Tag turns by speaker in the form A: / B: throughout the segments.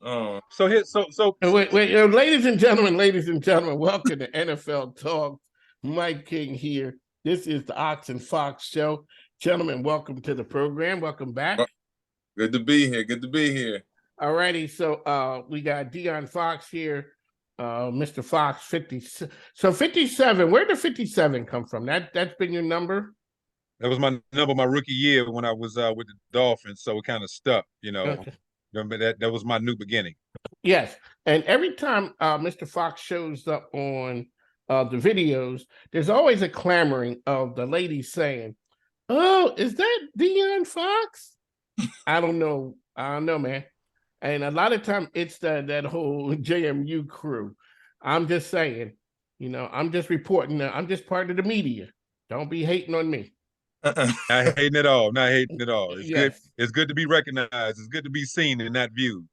A: So here, so
B: Wait, ladies and gentlemen, welcome to NFL Talk. Mike King here. This is the Ox and Fox Show. Gentlemen, welcome to the program. Welcome back.
A: Good to be here. Good to be here.
B: All righty, so we got De'Aaron Fox here, Mr. Fox 50. So 57. Where did 57 come from? That's been your number.
A: That was my number my rookie year when I was with the Dolphins, so it kind of stuck.
B: Okay.
A: Remember that was my new beginning.
B: Yes, and every time Mr. Fox shows up on the videos, there's always a clamoring of the ladies saying, "Oh, is that De'Aaron Fox?" I don't know, man. And a lot of time it's that whole JMU crew. I'm just saying, I'm just reporting. I'm just part of the media. Don't be hating on me.
A: Not hating at all. Not hating at all. It's good.
B: Yes.
A: It's good to be recognized. It's good to be seen and not viewed.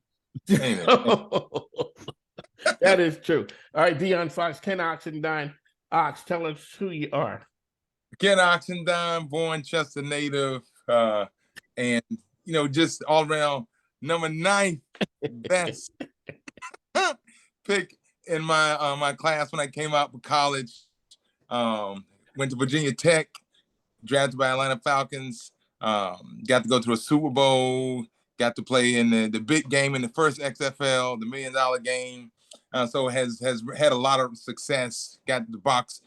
B: That is true. All right, De'Aaron Fox, Ken Oxendine. Ox, tell us who you are.
C: Ken Oxendine, born Chester native, and just all around number 9 best pick in my class when I came out for college. Went to Virginia Tech, drafted by Atlanta Falcons. Got to go to a Super Bowl. Got to play in the big game in the first XFL, the $1 million game. So has had a lot of success. Got the Box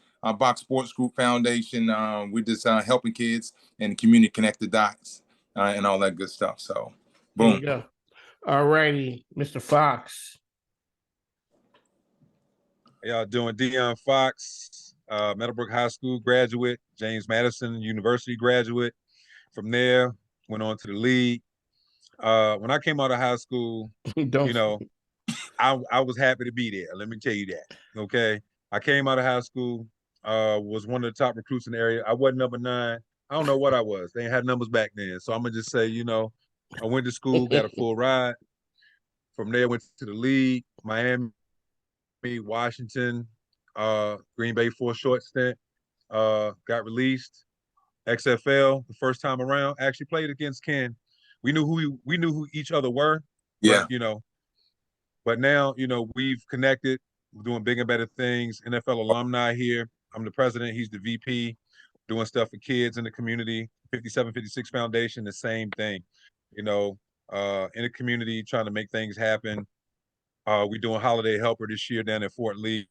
C: Sports Group Foundation. We're just helping kids and community connect the dots and all that good stuff. So, boom.
B: There you go. All righty, Mr. Fox.
A: How y'all doing? De'Aaron Fox, Meadowbrook High School graduate, James Madison University graduate. From there, went on to the league. When I came out of high school, I was happy to be there. Let me tell you that. Okay. I came out of high school, was one of the top recruits in the area. I wasn't number 9. I don't know what I was. They ain't had numbers back then. So I'm gonna just say, I went to school, got a full ride. From there, went to the league, Miami, Washington, Green Bay for a short stint. Got released. XFL the first time around. Actually played against Ken. We knew who each other were.
C: Yeah.
A: But now, we've connected. We're doing bigger and better things. NFL alumni here. I'm the president. He's the VP, doing stuff for kids in the community. 5756 Foundation, the same thing. In the community, trying to make things happen. We're doing Holiday Helper this year down at Fort Lee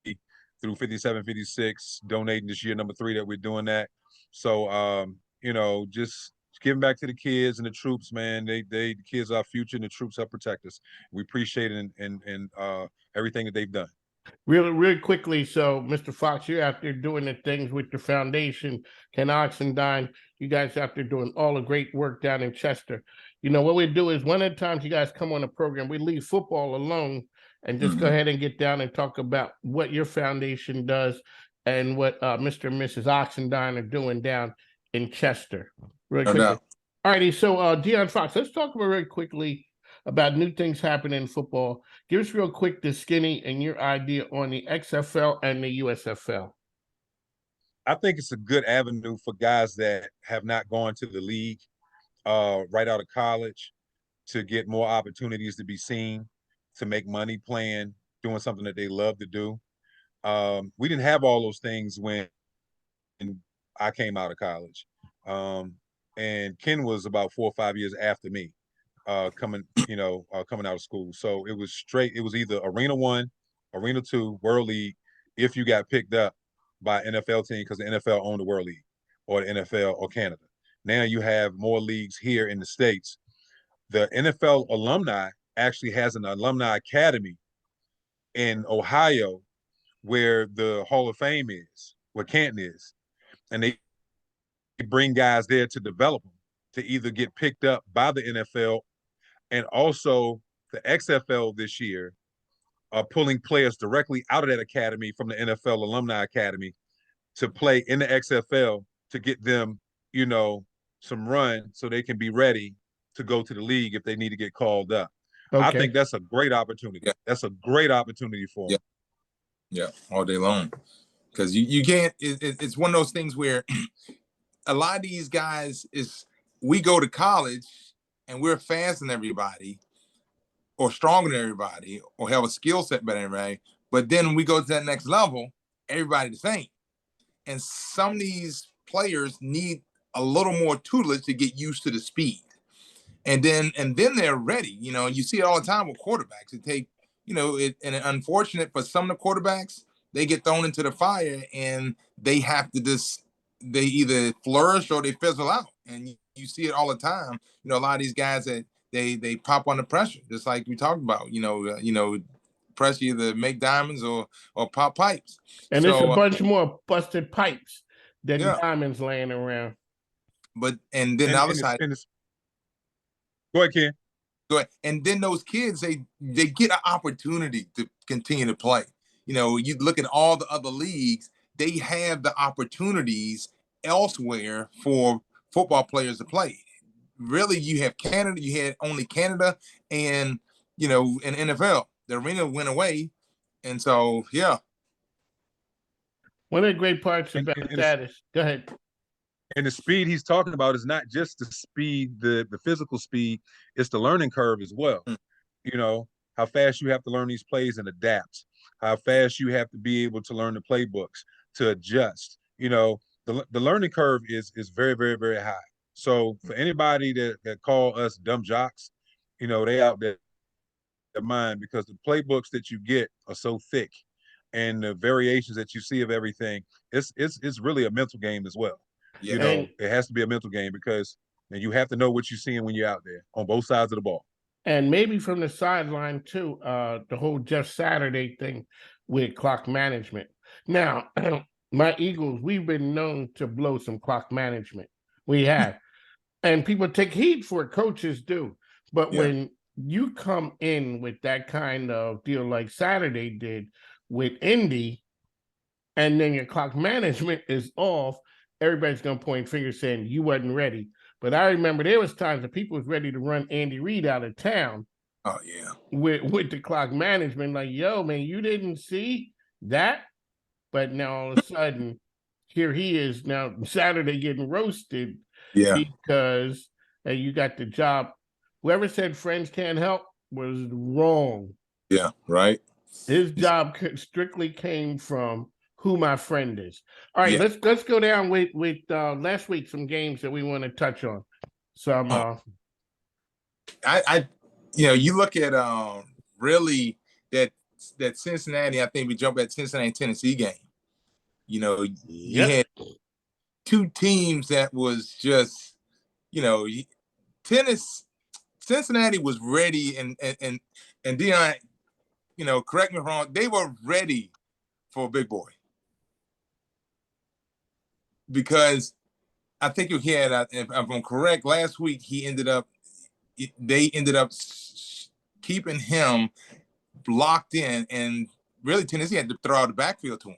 A: through 5756, donating this year, number 3 that we're doing that. So, just giving back to the kids and the troops, man. The kids are our future, and the troops help protect us. We appreciate it and everything that they've done.
B: Really quickly, so Mr. Fox, you're out there doing the things with your foundation, Ken Oxendine. You guys out there doing all the great work down in Chester. What we do is one of the times you guys come on the program, we leave football alone and just go ahead and get down and talk about what your foundation does and what Mr. and Mrs. Oxendine are doing down in Chester. Really quickly. All righty, so De'Aaron Fox, let's talk about very quickly about new things happening in football. Give us real quick the skinny and your idea on the XFL and the USFL.
A: I think it's a good avenue for guys that have not gone to the league right out of college to get more opportunities to be seen, to make money playing, doing something that they love to do. We didn't have all those things when I came out of college. And Ken was about 4 or 5 years after me. Coming out of school. So it was either Arena 1, Arena 2, World League, if you got picked up by NFL team because the NFL owned the World League or the NFL or Canada. Now you have more leagues here in the States. The NFL alumni actually has an alumni academy in Ohio where the Hall of Fame is, where Canton is. And they bring guys there to develop them, to either get picked up by the NFL. And also the XFL this year are pulling players directly out of that academy from the NFL Alumni Academy to play in the XFL to get them, some run so they can be ready to go to the league if they need to get called up. Okay. I think that's a great opportunity. Yeah. That's a great opportunity for them.
C: Yeah, all day long. Because you can't, it's one of those things where a lot of these guys we go to college and we're faster than everybody, or stronger than everybody or have a skill set better than everybody. But then when we go to that next level, everybody the same. And some of these players need a little more tutelage to get used to the speed. And then they're ready. You know, you see it all the time with quarterbacks. It take, and unfortunate for some of the quarterbacks, they get thrown into the fire and they have to they either flourish or they fizzle out. And you see it all the time. You know, a lot of these guys that they pop under pressure, just like we talked about. Pressure either make diamonds or pop pipes.
B: And
C: so,
B: there's a bunch more busted pipes than
C: yeah.
B: diamonds laying around.
C: But and then the other side.
A: Go ahead, Ken.
C: Go ahead. And then those kids, they get an opportunity to continue to play. You know, you look at all the other leagues, they have the opportunities elsewhere for football players to play. Really, you have Canada, you had only Canada and, in NFL. The arena went away. And so, yeah.
B: One of the great parts about that is, go ahead.
A: And the speed he's talking about is not just the speed, the physical speed, it's the learning curve as well. You know, how fast you have to learn these plays and adapt, how fast you have to be able to learn the playbooks, to adjust. You know, the learning curve is very, very, very high. So for anybody that call us dumb jocks, they out there their mind, because the playbooks that you get are so thick and the variations that you see of everything, it's really a mental game as well.
C: Yeah.
A: It has to be a mental game because you have to know what you're seeing when you're out there on both sides of the ball.
B: And maybe from the sideline too, the whole Jeff Saturday thing with clock management. Now, my Eagles, we've been known to blow some clock management. We have. And people take heed for it, coaches do. But when you come in with that kind of deal like Saturday did with Indy, and then your clock management is off, everybody's going to point fingers saying you wasn't ready. But I remember there was times that people was ready to run Andy Reid out of town.
C: Oh, yeah.
B: With the clock management, like, yo, man, you didn't see that? But now all of a sudden, here he is now Saturday getting roasted.
C: Yeah.
B: Because you got the job. Whoever said friends can't help was wrong.
C: Yeah, right.
B: His job strictly came from who my friend is. All right, let's go down with last week, some games that we want to touch on. Some
C: you look at really that Cincinnati, I think we jump at Cincinnati-Tennessee game. You had two teams that was just, Cincinnati was ready and Deion, correct me if I'm wrong, they were ready for a big boy. Because I think he had, if I'm correct, last week they ended up keeping him locked in, and really Tennessee had to throw out the backfield to him.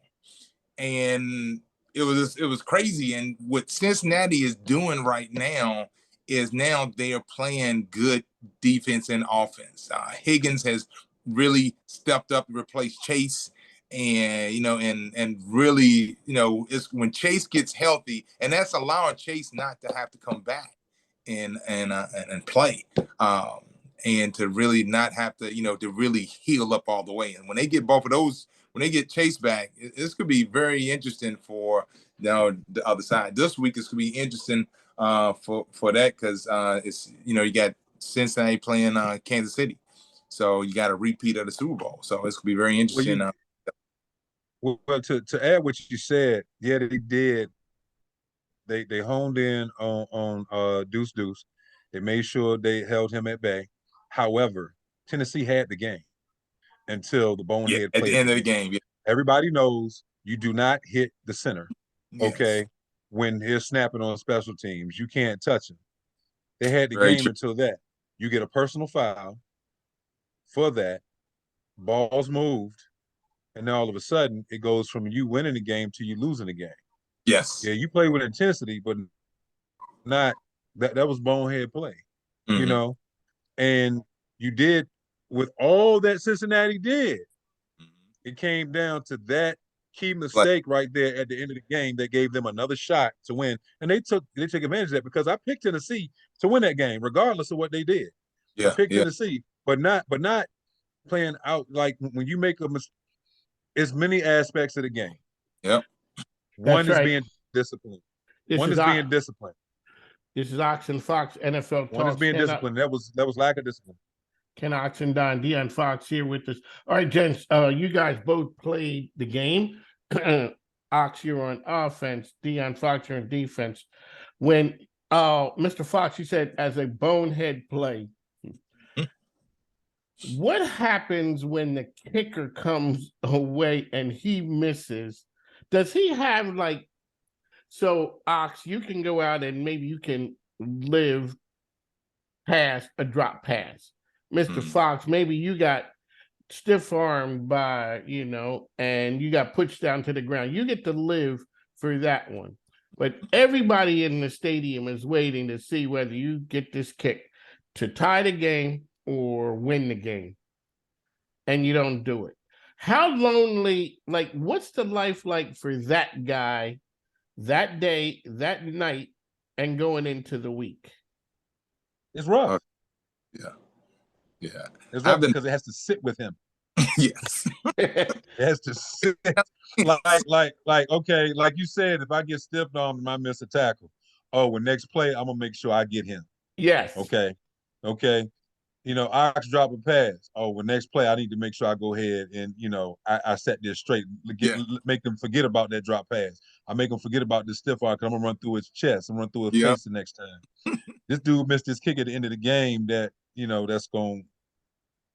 C: And it was crazy. And what Cincinnati is doing right now is now they are playing good defense and offense. Higgins has really stepped up to replace Chase. And and really, it's when Chase gets healthy, and that's allowing Chase not to have to come back and play, and to really not have to, to really heal up all the way. And when they get both of those, when they get Chase back, this could be very interesting for the other side. This week is going to be interesting for that because it's you got Cincinnati playing Kansas City, so you got a repeat of the Super Bowl. So it's going to be very interesting.
A: Well, to add what you said, yeah, they did. They honed in on Deuce Deuce. They made sure they held him at bay. However, Tennessee had the game until the bonehead
C: at the end of the game. Yeah.
A: Everybody knows you do not hit the center.
C: Yes.
A: Okay, when they're snapping on special teams, you can't touch him. They had the game until that. You get a personal foul for that. Balls moved. And then all of a sudden, it goes from you winning the game to you losing the game.
C: Yes.
A: Yeah, you play with intensity, but not that was bonehead play, And you did with all that Cincinnati did. It came down to that key mistake right there at the end of the game that gave them another shot to win. And they took advantage of that because I picked Tennessee to win that game, regardless of what they did.
C: Yeah,
A: I picked Tennessee, but not playing out like when you make a mistake. It's many aspects of the game.
C: Yep.
A: One
B: That's
A: is
B: right.
A: being disciplined.
B: This
A: One
B: is
A: is being disciplined.
B: This is Ox and Fox NFL
A: One is
B: Talks.
A: being disciplined. That was lack of discipline.
B: Ken Ox and Don De'Aaron Fox here with us. All right, gents, you guys both played the game. Ox, you're on offense. De'Aaron Fox, you're on defense. When Mr. Fox, you said as a bonehead play, what happens when the kicker comes away and he misses? Does he have like, so Ox, you can go out and maybe you can live past a drop pass. Mr. Fox, maybe you got stiff armed by, and you got pushed down to the ground. You get to live for that one. But everybody in the stadium is waiting to see whether you get this kick to tie the game or win the game. And you don't do it. How lonely, like, what's the life like for that guy that day, that night, and going into the week?
A: It's rough.
C: Yeah.
A: It's rough because it has to sit with him.
C: Yes.
A: It has to sit like okay, like you said, if I get stiffed on and I miss a tackle, well, next play, I'm gonna make sure I get him.
B: Yes.
A: Okay. Ox drop a pass. Next play, I need to make sure I go ahead and I set this straight. Make them forget about that drop pass. I make them forget about this stiff arm because I'm gonna run through his chest and run through his face the next time. This dude missed his kick at the end of the game that that's gonna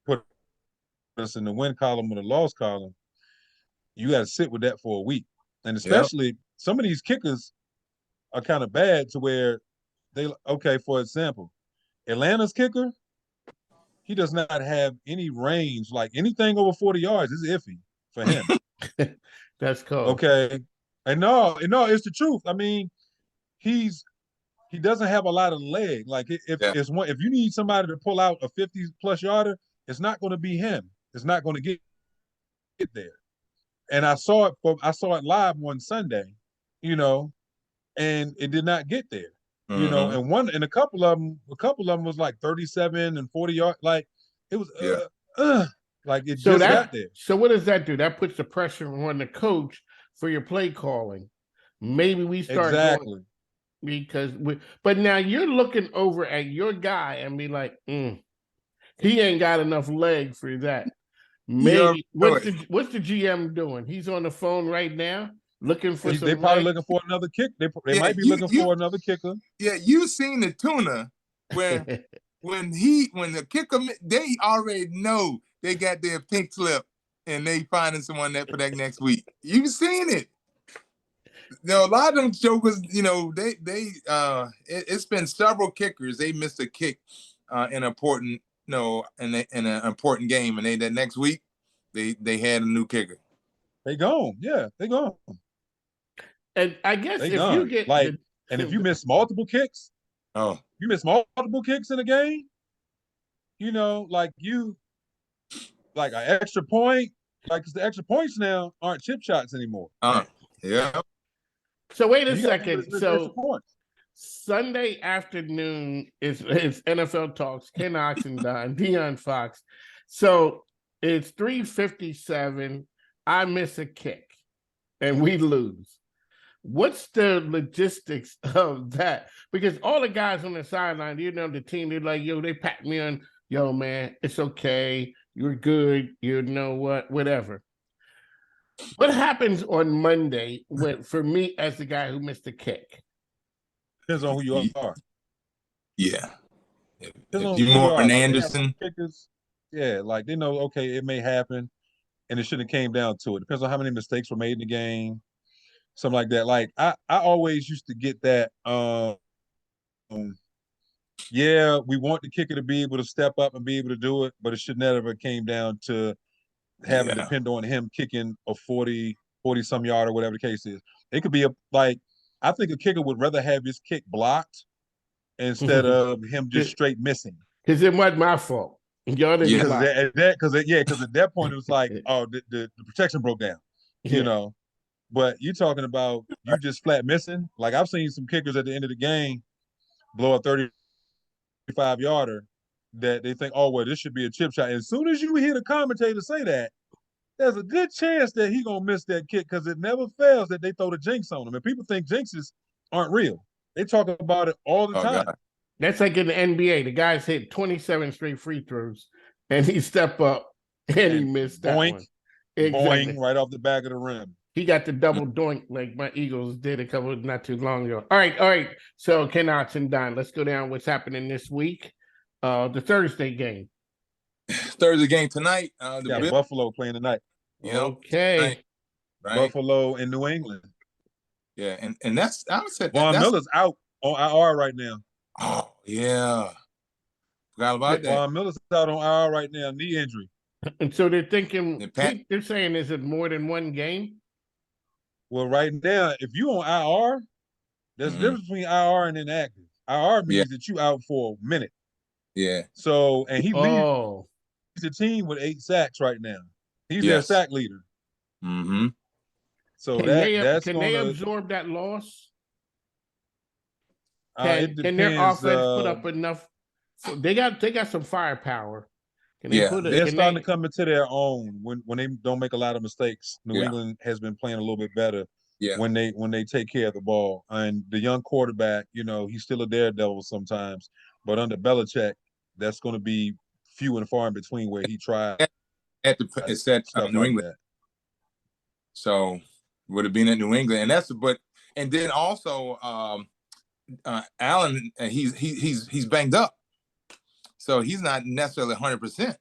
A: put us in the win column or the loss column. You got to sit with that for a week, and especially some of these kickers are kind of bad to where for example, Atlanta's kicker, he does not have any range. Like anything over 40 yards is iffy for him.
B: That's cool.
A: Okay, and no, it's the truth. I mean, he doesn't have a lot of leg. Like if you need somebody to pull out a 50+ yarder, it's not going to be him. It's not going to get there. And I saw it live one Sunday, and it did not get there. And a couple of them was like 37 and 40 yards. Like it was like it just got there.
B: So what does that do? That puts the pressure on the coach for your play calling. Maybe we start going, but now you're looking over at your guy and be like, he ain't got enough leg for that. Maybe what's the GM doing? He's on the phone right now looking for.
A: They probably looking for another kick. They might be looking for another kicker.
C: Yeah, you seen the tuna where when the kicker, they already know they got their pink slip and they finding someone for that next week. You seen it. A lot of them jokers, it's been several kickers. They missed a kick in important, in an important game, and that next week they had a new kicker.
A: They gone, they gone.
B: And I guess if you get
A: if you miss multiple kicks, you miss multiple kicks in a game, like an extra point, because the extra points now aren't chip shots anymore.
C: Yeah.
B: So wait a second. So Sunday afternoon is NFL Talks. Ken Ox and De'Aaron Fox. So it's 3:57. I miss a kick, and we lose. What's the logistics of that? Because all the guys on the sideline, the team, they're like, yo, they pat me on, yo, man, it's okay. You're good. You know what? Whatever. What happens on Monday for me as the guy who missed the kick?
A: Depends on who you are.
C: Yeah. If you're more an Anderson.
A: Like they know, okay, it may happen, and it shouldn't have came down to it. Depends on how many mistakes were made in the game, something like that. Like I always used to get that. We want the kicker to be able to step up and be able to do it, but it should never came down to having to depend on him kicking a 40 some yard or whatever the case is. It could be I think a kicker would rather have his kick blocked instead of him just straight missing.
B: Because it wasn't my fault. Y'all didn't block.
A: Because at that point it was like, the protection broke down, But you're talking about you just flat missing. Like I've seen some kickers at the end of the game blow a 35 yarder that they think, oh well, this should be a chip shot. As soon as you hear the commentator say that, there's a good chance that he gonna miss that kick because it never fails that they throw the jinx on him. And people think jinxes aren't real. They talk about it all the
C: Oh
A: time.
C: God.
B: That's like in the NBA. The guys hit 27 straight free throws, and he step up and he
A: And
B: missed that
A: boink,
B: one. Exactly.
A: Boing right off the back of the rim.
B: He got the double doink like my Eagles did a couple not too long ago. All right. So Ken Ox and Don, let's go down what's happening this week. The Thursday game.
C: Thursday game tonight. The
A: Yeah,
C: Bills,
A: Buffalo playing tonight.
C: you know,
B: Okay.
C: tonight, right?
A: Buffalo in New England.
C: Yeah, and that's I would say
A: Von
C: that's
A: Miller's out on IR right now.
C: oh yeah. Forgot about that.
A: Von Miller's out on IR right now, knee injury.
B: And so they're thinking,
C: And Pat-
B: they're saying, is it more than one game?
A: Well, right now, if you on IR, there's a difference between IR and inactive. IR means that you out for a minute.
C: Yeah.
A: So, and he leads
B: Oh,
A: the team with 8 sacks right now. He's
C: Yes.
A: their sack leader.
C: Mm-hmm.
A: So
B: can they absorb that loss?
A: it
B: Can their
A: depends.
B: offense put up enough? They got some firepower. Can they
C: Yeah,
B: put it?
A: They're
B: can
A: starting
B: they-
A: to come into their own when they don't make a lot of mistakes. New
C: Yeah.
A: England has been playing a little bit better
C: Yeah.
A: when they take care of the ball. And the young quarterback, he's still a daredevil sometimes, but under Belichick, that's going to be few and far in between where he tries
C: It's at
A: stuff
C: New
A: like
C: England.
A: that.
C: So would have been at New England, and then also Allen, he's banged up, so he's not necessarily 100%.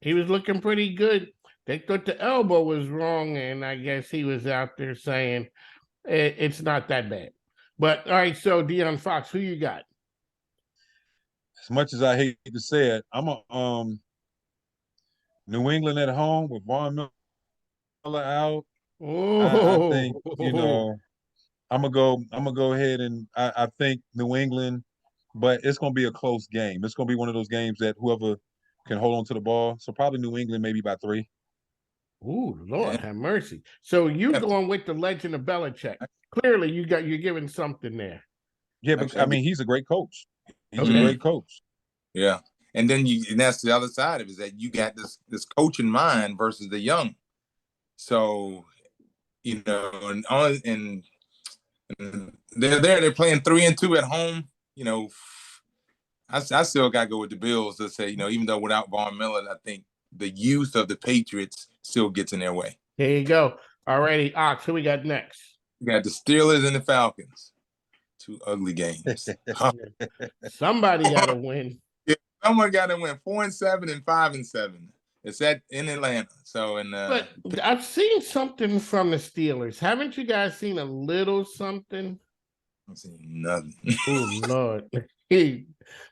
B: He was looking pretty good. They thought the elbow was wrong, and I guess he was out there saying it's not that bad. But all right, so De'Aaron Fox, who you got?
A: As much as I hate to say it, I'm a New England at home with Von Miller out. I think I'm gonna go ahead and I think New England, but it's gonna be a close game. It's gonna be one of those games that whoever can hold on to the ball. So probably New England, maybe by 3.
B: Ooh, Lord have mercy. So you going with the legend of Belichick. Clearly you're giving something there.
A: Yeah, but I mean he's a great coach. He's
B: Okay.
A: a great coach.
C: Yeah, and then and that's the other side of it, is that you got this coach in mind versus the young. So and they're playing 3-2 at home. I still got to go with the Bills to say, even though without Von Miller, I think the youth of the Patriots still gets in their way.
B: There you go. Alrighty, Ox, who we got next?
C: We got the Steelers and the Falcons. 2 ugly games.
B: Somebody got to win.
C: Someone got to win 4-7 and 5-7. It's in Atlanta. So
B: But I've seen something from the Steelers. Haven't you guys seen a little something?
C: I'm seeing nothing.
B: Oh Lord.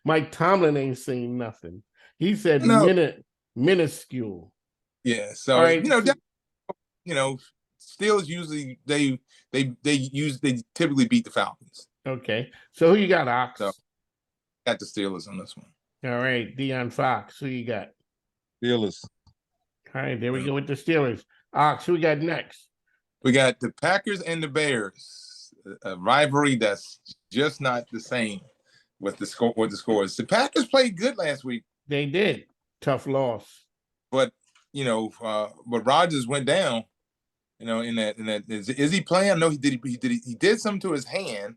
B: Mike Tomlin ain't seen nothing. He said
C: No.
B: minuscule.
C: Yeah. So
B: All right,
C: Steelers usually they typically beat the Falcons.
B: Okay. So who you got, Ox?
C: So- Got the Steelers on this one.
B: All right, De'Aaron Fox, who you got?
A: Steelers.
B: All right, there we go with the Steelers. Ox, who we got next?
C: We got the Packers and the Bears, a rivalry that's just not the same with the scores. The Packers played good last week,
B: They did. Tough loss.
C: but but Rodgers went down. In that is he playing? No, he did something to his hand,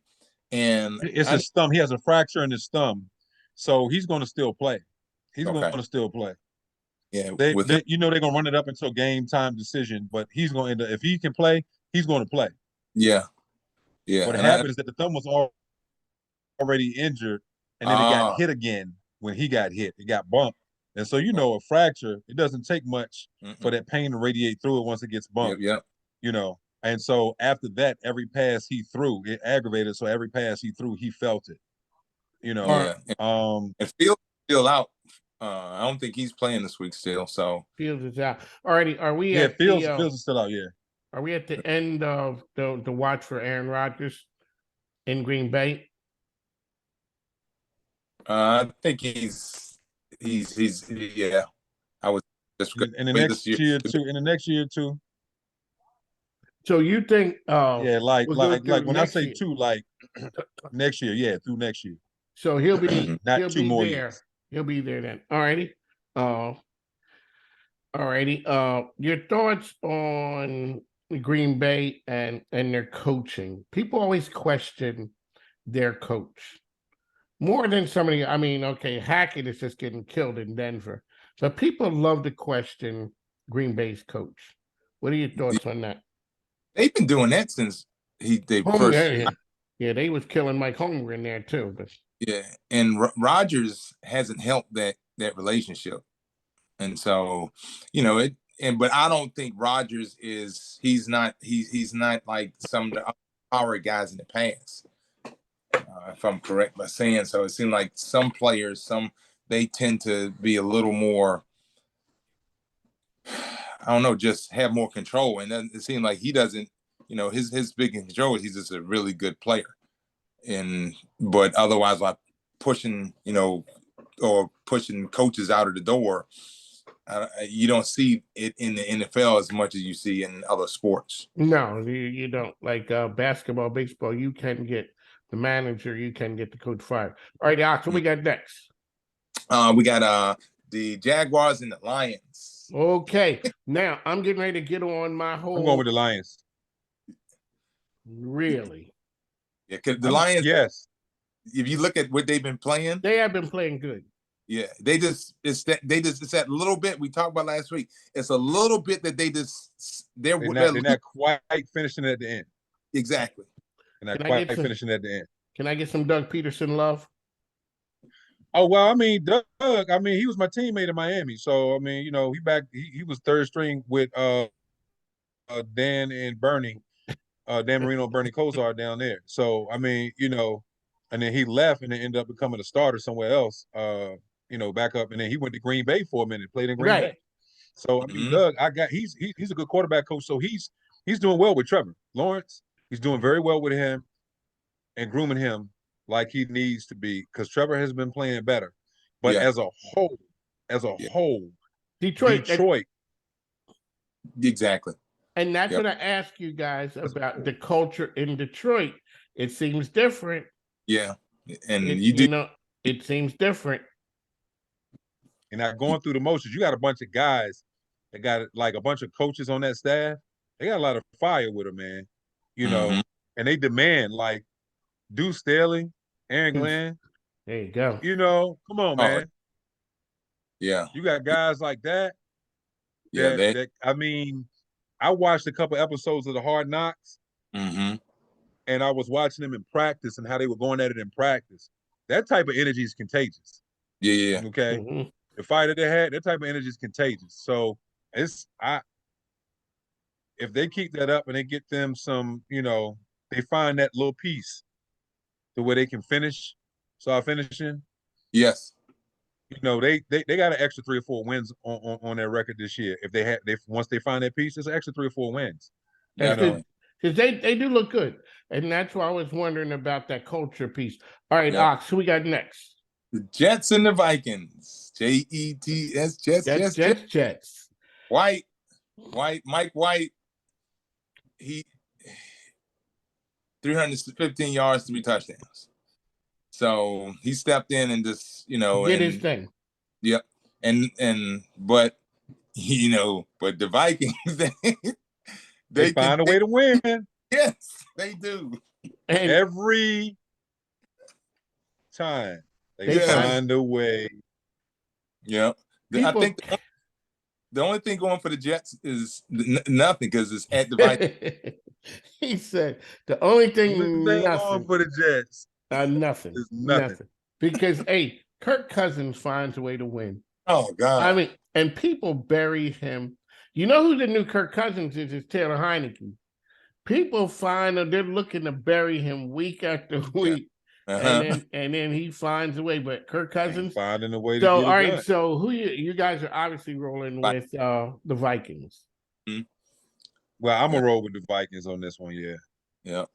C: and
A: It's his thumb. He has a fracture in his thumb, so he's going to still play. He's going to still play.
C: Yeah,
A: they're going to run it up until game time decision, but he's going to end up, if he can play, he's going to play.
C: Yeah.
A: What happened is that the thumb was already injured, and then it got hit again when he got hit. It got bumped. And so, a fracture, it doesn't take much for that pain to radiate through it once it gets bumped.
C: Yep.
A: And so after that, every pass he threw, it aggravated. So every pass he threw, he felt it.
C: And Fields still out. I don't think he's playing this week still. So
B: Fields is out. Alrighty, are we?
A: Yeah, Fields is still out. Yeah.
B: Are we at the end of the watch for Aaron Rodgers in Green Bay?
C: I think he's yeah. I was just
A: in the next year too. In the next year too.
B: So you think?
A: Yeah, like when I
B: next
A: say
B: year.
A: two, like next year, yeah, through next year.
B: So he'll be
A: Not
B: he'll
A: 2
B: be
A: more
B: there.
A: years.
B: He'll be there then. All righty. All righty. Your thoughts on Green Bay and their coaching? People always question their coach more than somebody. I mean, okay, Hackett is just getting killed in Denver, but people love to question Green Bay's coach. What are your thoughts on that?
C: They've been doing that since they first.
B: Yeah, they was killing Mike Homer in there too, but
C: Yeah, and Rodgers hasn't helped that relationship, and so it. And but I don't think Rodgers is. He's not like some of the power guys in the past. If I'm correct by saying so, it seems like some players, they tend to be a little more. I don't know, just have more control, and then it seems like he doesn't. His big control is he's just a really good player. But otherwise, like pushing, or pushing coaches out of the door, you don't see it in the NFL as much as you see in other sports.
B: No, you don't. Like basketball, baseball, you can get the manager, you can get the coach fired. All right, Ox, what we got next?
C: We got the Jaguars and the Lions.
B: Okay, now I'm getting ready to get on my whole.
A: I'm going with the Lions.
B: Really?
C: Yeah, because the Lions.
A: Yes.
C: If you look at what they've been playing,
B: they have been playing good.
C: Yeah, it's that little bit we talked about last week. It's a little bit that they're
A: not quite finishing at the end.
C: Exactly.
A: They're not quite finishing at the end.
B: Can I get some Doug Peterson love?
A: Oh well, I mean, Doug. I mean, he was my teammate in Miami, so I mean, he was third string with Dan and Bernie, Dan Marino and Bernie Kosar down there. So I mean, and then he left and then ended up becoming a starter somewhere else. Back up, and then he went to Green Bay for a minute, played in Green Bay. So I mean, Doug, he's a good quarterback coach. So he's doing well with Trevor Lawrence. He's doing very well with him and grooming him like he needs to be, because Trevor has been playing better. But as a whole, Detroit.
C: Exactly.
B: And that's what I ask you guys about the culture in Detroit. It seems different.
C: Yeah. And
B: it seems different.
A: And not going through the motions. You got a bunch of guys that got like a bunch of coaches on that staff. They got a lot of fire with them, man. And they demand like Deuce Staley, Aaron Glenn.
B: There you go.
A: Come on, man.
C: Yeah.
A: You got guys like that.
C: Yeah.
A: I mean, I watched a couple episodes of the Hard Knocks.
C: Mm-hmm.
A: And I was watching them in practice and how they were going at it in practice. That type of energy is contagious.
C: Yeah.
A: Okay.
B: Mm-hmm.
A: The fight that they had, that type of energy is contagious. So if they keep that up and they get them some, they find that little piece to where they can start finishing.
C: Yes.
A: They got an extra 3 or 4 wins on their record this year. Once they find that piece, it's an extra 3 or 4 wins.
B: Because they do look good. And that's why I was wondering about that culture piece. All right, Ox, who we got next?
C: The Jets and the Vikings. Jets.
B: Jets.
C: Mike White. He 315 yards, 3 touchdowns. So he stepped in and just,
B: did his thing.
C: Yep. But the Vikings,
A: they find a way to win.
C: Yes, they do.
B: And
A: every time they find a way.
C: Yeah. I think the only thing going for the Jets is nothing, because it's at the Vikings.
B: He said the only thing
A: going for the Jets.
B: Nothing. Because Kirk Cousins finds a way to win.
C: Oh God.
B: I mean, and people bury him. You know who the new Kirk Cousins is? It's Taylor Heineke. People they're looking to bury him week after week. And then he finds a way. But Kirk Cousins
A: finding a way to
B: get
A: it
B: all right,
A: done.
B: so who you guys are obviously rolling with the Vikings.
C: Mm-hmm.
A: Well, I'm gonna roll with the Vikings on this one,
C: Yeah.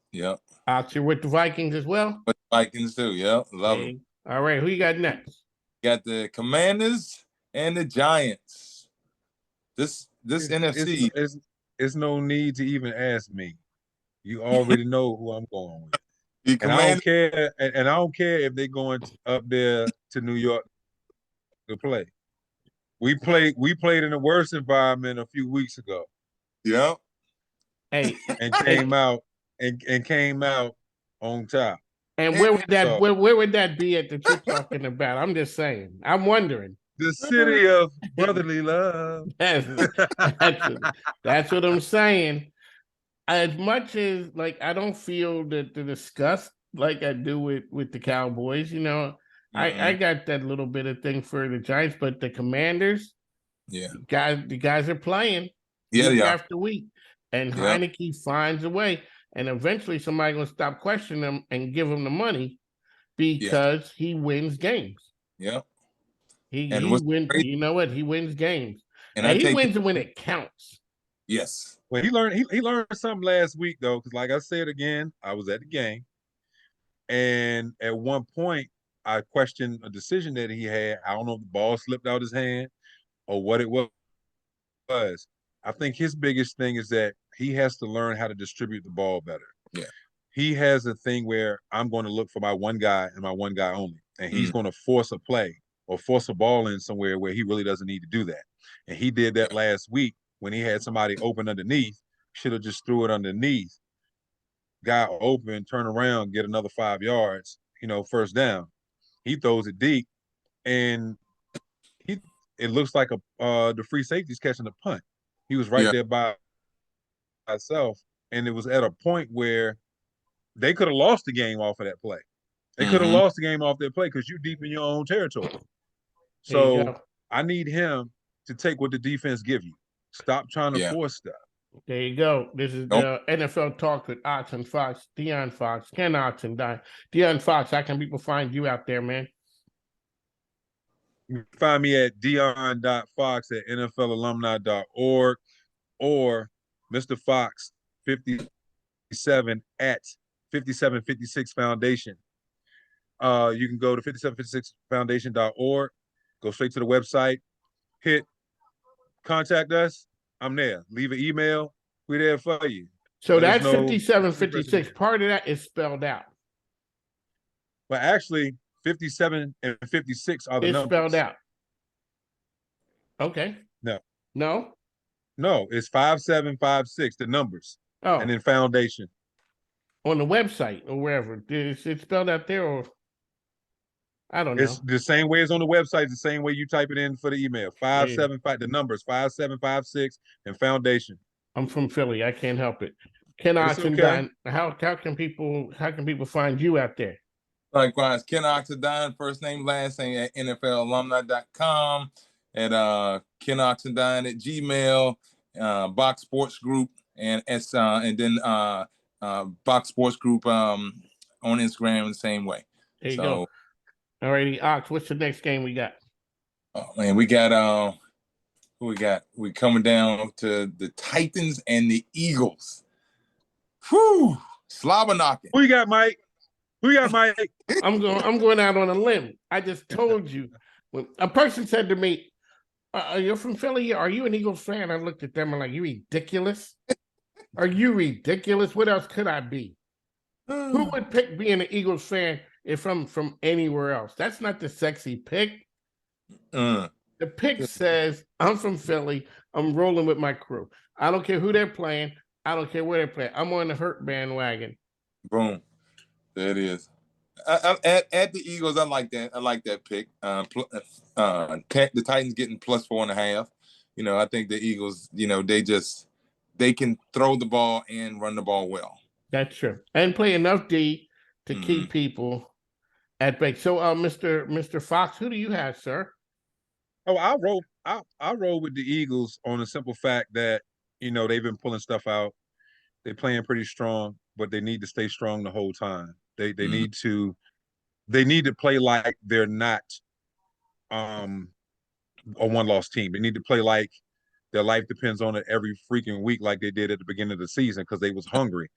B: Out you're with the Vikings as well?
C: But Vikings too, love them.
B: All right, who you got next?
C: Got the Commanders and the Giants. This NFC.
A: It's no need to even ask me. You already know who I'm going with.
C: And
A: I don't care. And I don't care if they're going up there to New York to play. We played in a worse environment a few weeks ago
C: Yeah.
B: Hey,
A: and
B: hey,
A: came out and came out on top.
B: and
C: And,
A: So
B: where would that be at that you're talking about? I'm just saying. I'm wondering.
A: the city of brotherly love.
B: That's that's, that's what I'm saying. As much as like I don't feel that the disgust like I do with the Cowboys, you know, I
C: Mhm.
B: got that little bit of thing for the Giants, but the Commanders,
C: Yeah.
B: the guys are playing
C: Yeah,
B: week
C: they are.
B: after week, and
C: Yeah.
B: Heineke finds a way, and eventually somebody gonna stop questioning him and give him the money
C: Yeah.
B: because he wins games.
C: Yeah. And
B: He
C: what's
B: wins.
C: crazy,
B: You know what? He wins games,
C: and I
B: and he
C: take
B: wins it when it counts.
C: yes.
A: Well, he learned something last week though, because like I said again, I was at the game, and at one point I questioned a decision that he had. I don't know if the ball slipped out his hand or what it was. I think his biggest thing is that he has to learn how to distribute the ball better.
C: Yeah.
A: He has a thing where I'm going to look for my one guy and my one guy only, and he's
C: Mm.
A: going to force a play or force a ball in somewhere where he really doesn't need to do that. And he did that
C: Yeah.
A: last week when he had somebody open underneath. Should have just threw it underneath. Guy open, turn around, get another 5 yards. First down. He throws it deep, and he it looks like the free safety's catching a punt. He was right
C: Yeah.
A: there by himself, and it was at a point where they could have lost the game off of that play. They could have
C: Hmm.
A: lost the game off that play because you're deep in your own territory.
B: There you
A: So
B: go.
A: I need him to take what the defense give you. Stop trying to
C: Yeah.
A: force stuff.
B: There you go. This is
C: Nope.
B: the NFL Talk with Ox and Fox, De'Aaron Fox, Ken Ox and Don. De'Aaron Fox, how can people find you out there, man?
A: You can find me at dion.fox at nflalumni.org or Mr. Fox 57 at 5756 Foundation. You can go to 5756foundation.org, go straight to the website, hit contact us. I'm there. Leave an email. We're there for you.
B: So
A: Let us
B: that
A: know.
B: 5756, part of that is spelled out.
A: But actually, 57 and 56 are the
B: It's spelled
A: numbers.
B: out. Okay.
A: No,
B: No?
A: no, it's 5756, the numbers, and
B: Oh,
A: then foundation.
B: on the website or wherever. Is it spelled out there or I don't
A: It's
B: know.
A: the same way it's on the website, the same way you type it in for the email.
B: Yeah.
A: 575, the numbers 5756 and foundation.
B: I'm from Philly. I can't help it. Ken
A: It's
B: Ox and
A: okay.
B: Don, how can people find you out there?
C: Likewise, Ken Oxendine, first name, last name at NFLalumni.com, at Ken Oxendine at Gmail, Box Sports Group, and then Box Sports Group on Instagram the same way.
B: There you
C: So,
B: go. All righty, Ox, what's the next game we got?
C: oh man, we got who we got? We coming down to the Titans and the Eagles. Whew, slobber knocking.
A: Who you got, Mike? Who you got, Mike?
B: I'm going out on a limb. I just told you. When a person said to me, you're from Philly, are you an Eagles fan? I looked at them and like, you ridiculous? Are you ridiculous? What else could I be? Who would pick being an Eagles fan if I'm from anywhere else? That's not the sexy pick. The pick says, I'm from Philly. I'm rolling with my crew. I don't care who they're playing. I don't care where they're playing. I'm on the hurt bandwagon.
C: Boom. There it is. At the Eagles, I like that. I like that pick. The Titans getting +4.5. I think the Eagles, they can throw the ball and run the ball well.
B: That's true. And play enough D to
C: Mhm.
B: keep people at bay. So, Mr. Fox, who do you have, sir?
A: Oh, I'll roll with the Eagles on the simple fact that, they've been pulling stuff out. They're playing pretty strong, but they need to stay strong the whole time. They
C: Mhm.
A: need to play like they're not a one-loss team. They need to play like their life depends on it every freaking week, like they did at the beginning of the season, because they was hungry.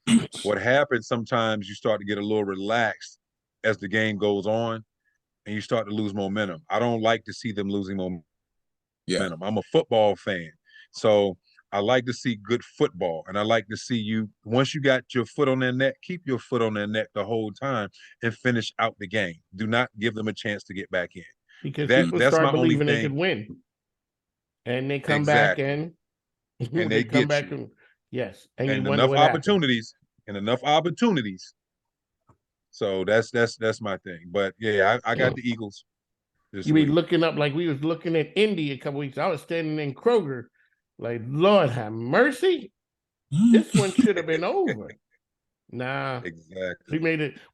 A: What happens sometimes, you start to get a little relaxed as the game goes on, and you start to lose momentum. I don't like to see them losing momentum.
C: Yeah.
A: I'm a football fan, so I like to see good football, and I like to see you, once you got your foot on their neck, keep your foot on their neck the whole time and finish out the game. Do not give them a chance to get back in.
B: because
A: That
B: people
A: that's
B: start
A: my only
B: believing they could
A: thing.
B: win, and they come back
A: Exactly.
B: and
A: And
B: they
A: they
B: come
A: get
B: back
A: you.
B: and yes, and you
A: And
B: wonder
A: enough
B: what happened.
A: opportunities. And enough opportunities. So that's my thing. But yeah, I got the Eagles this
B: You be
A: week.
B: looking up like we was looking at Indy a couple weeks. I was standing in Kroger, like Lord have mercy. This one should have been over. Nah,
A: Exactly.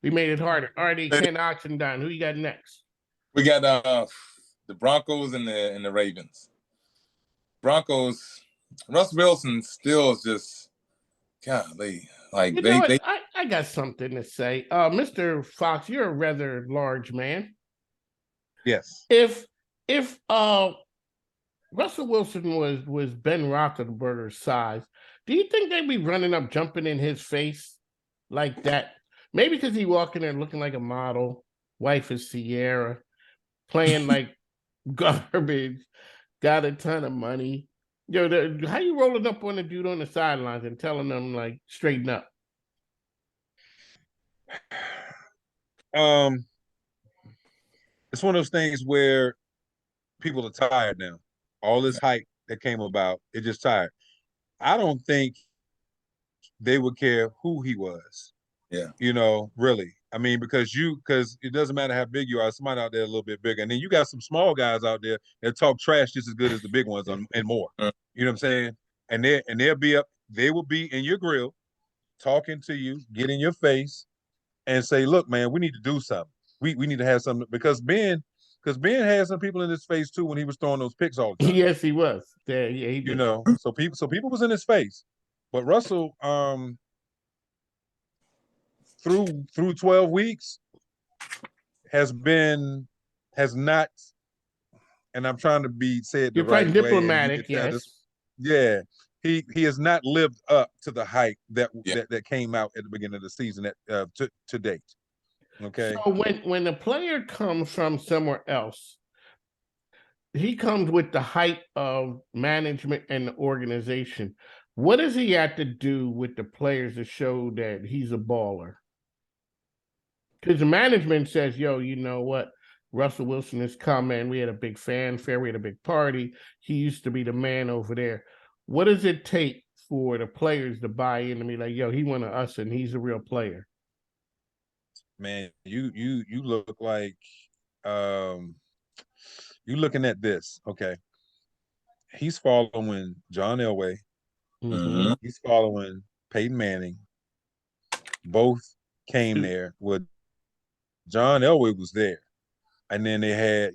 B: we made it harder. All right, Ken Oxendine, who you got next?
C: We got the Broncos and the Ravens. Broncos, Russ Wilson still is just golly, like
B: You know what?
C: they
B: I got something to say. Mr. Fox, you're a rather large man.
A: Yes.
B: If Russell Wilson was Ben Roethlisberger's size, do you think they'd be running up, jumping in his face like that? Maybe because he walking there looking like a model, wife is Sierra, playing like garbage, got a ton of money. How you rolling up on the dude on the sidelines and telling them like straighten up?
A: Um, it's one of those things where people are tired now. All this hype that came about, it just tired. I don't think they would care who he was.
C: yeah.
A: Really. I mean, because it doesn't matter how big you are, somebody out there a little bit bigger. And then you got some small guys out there that talk trash just as good as the big ones and more. You know what I'm saying? And they will be in your grill talking to you, get in your face, and say, look, man, we need to do something. We need to have something because Ben had some people in his face too when he was throwing those picks all the time.
B: Yes, he was. Yeah, he did.
A: So people was in his face. But Russell, through 12 weeks has not, and I'm trying to say it the
B: You're probably
A: right way, and you
B: diplomatic,
A: can tell
B: yes.
A: this. Yeah, he has not lived up to the hype that came out at the beginning of the season to date. Okay.
B: So when the player comes from somewhere else, he comes with the hype of management and the organization. What does he have to do with the players to show that he's a baller? Because the management says, yo, you know what? Russell Wilson is coming. We had a big fanfare. We had a big party. He used to be the man over there. What does it take for the players to buy in and be like, yo, he one of us and he's a real player?
A: Man, you look like you looking at this. Okay. He's following John Elway.
B: Mm-hmm.
A: He's following Peyton Manning. Both came there with John Elway was there. And then they had,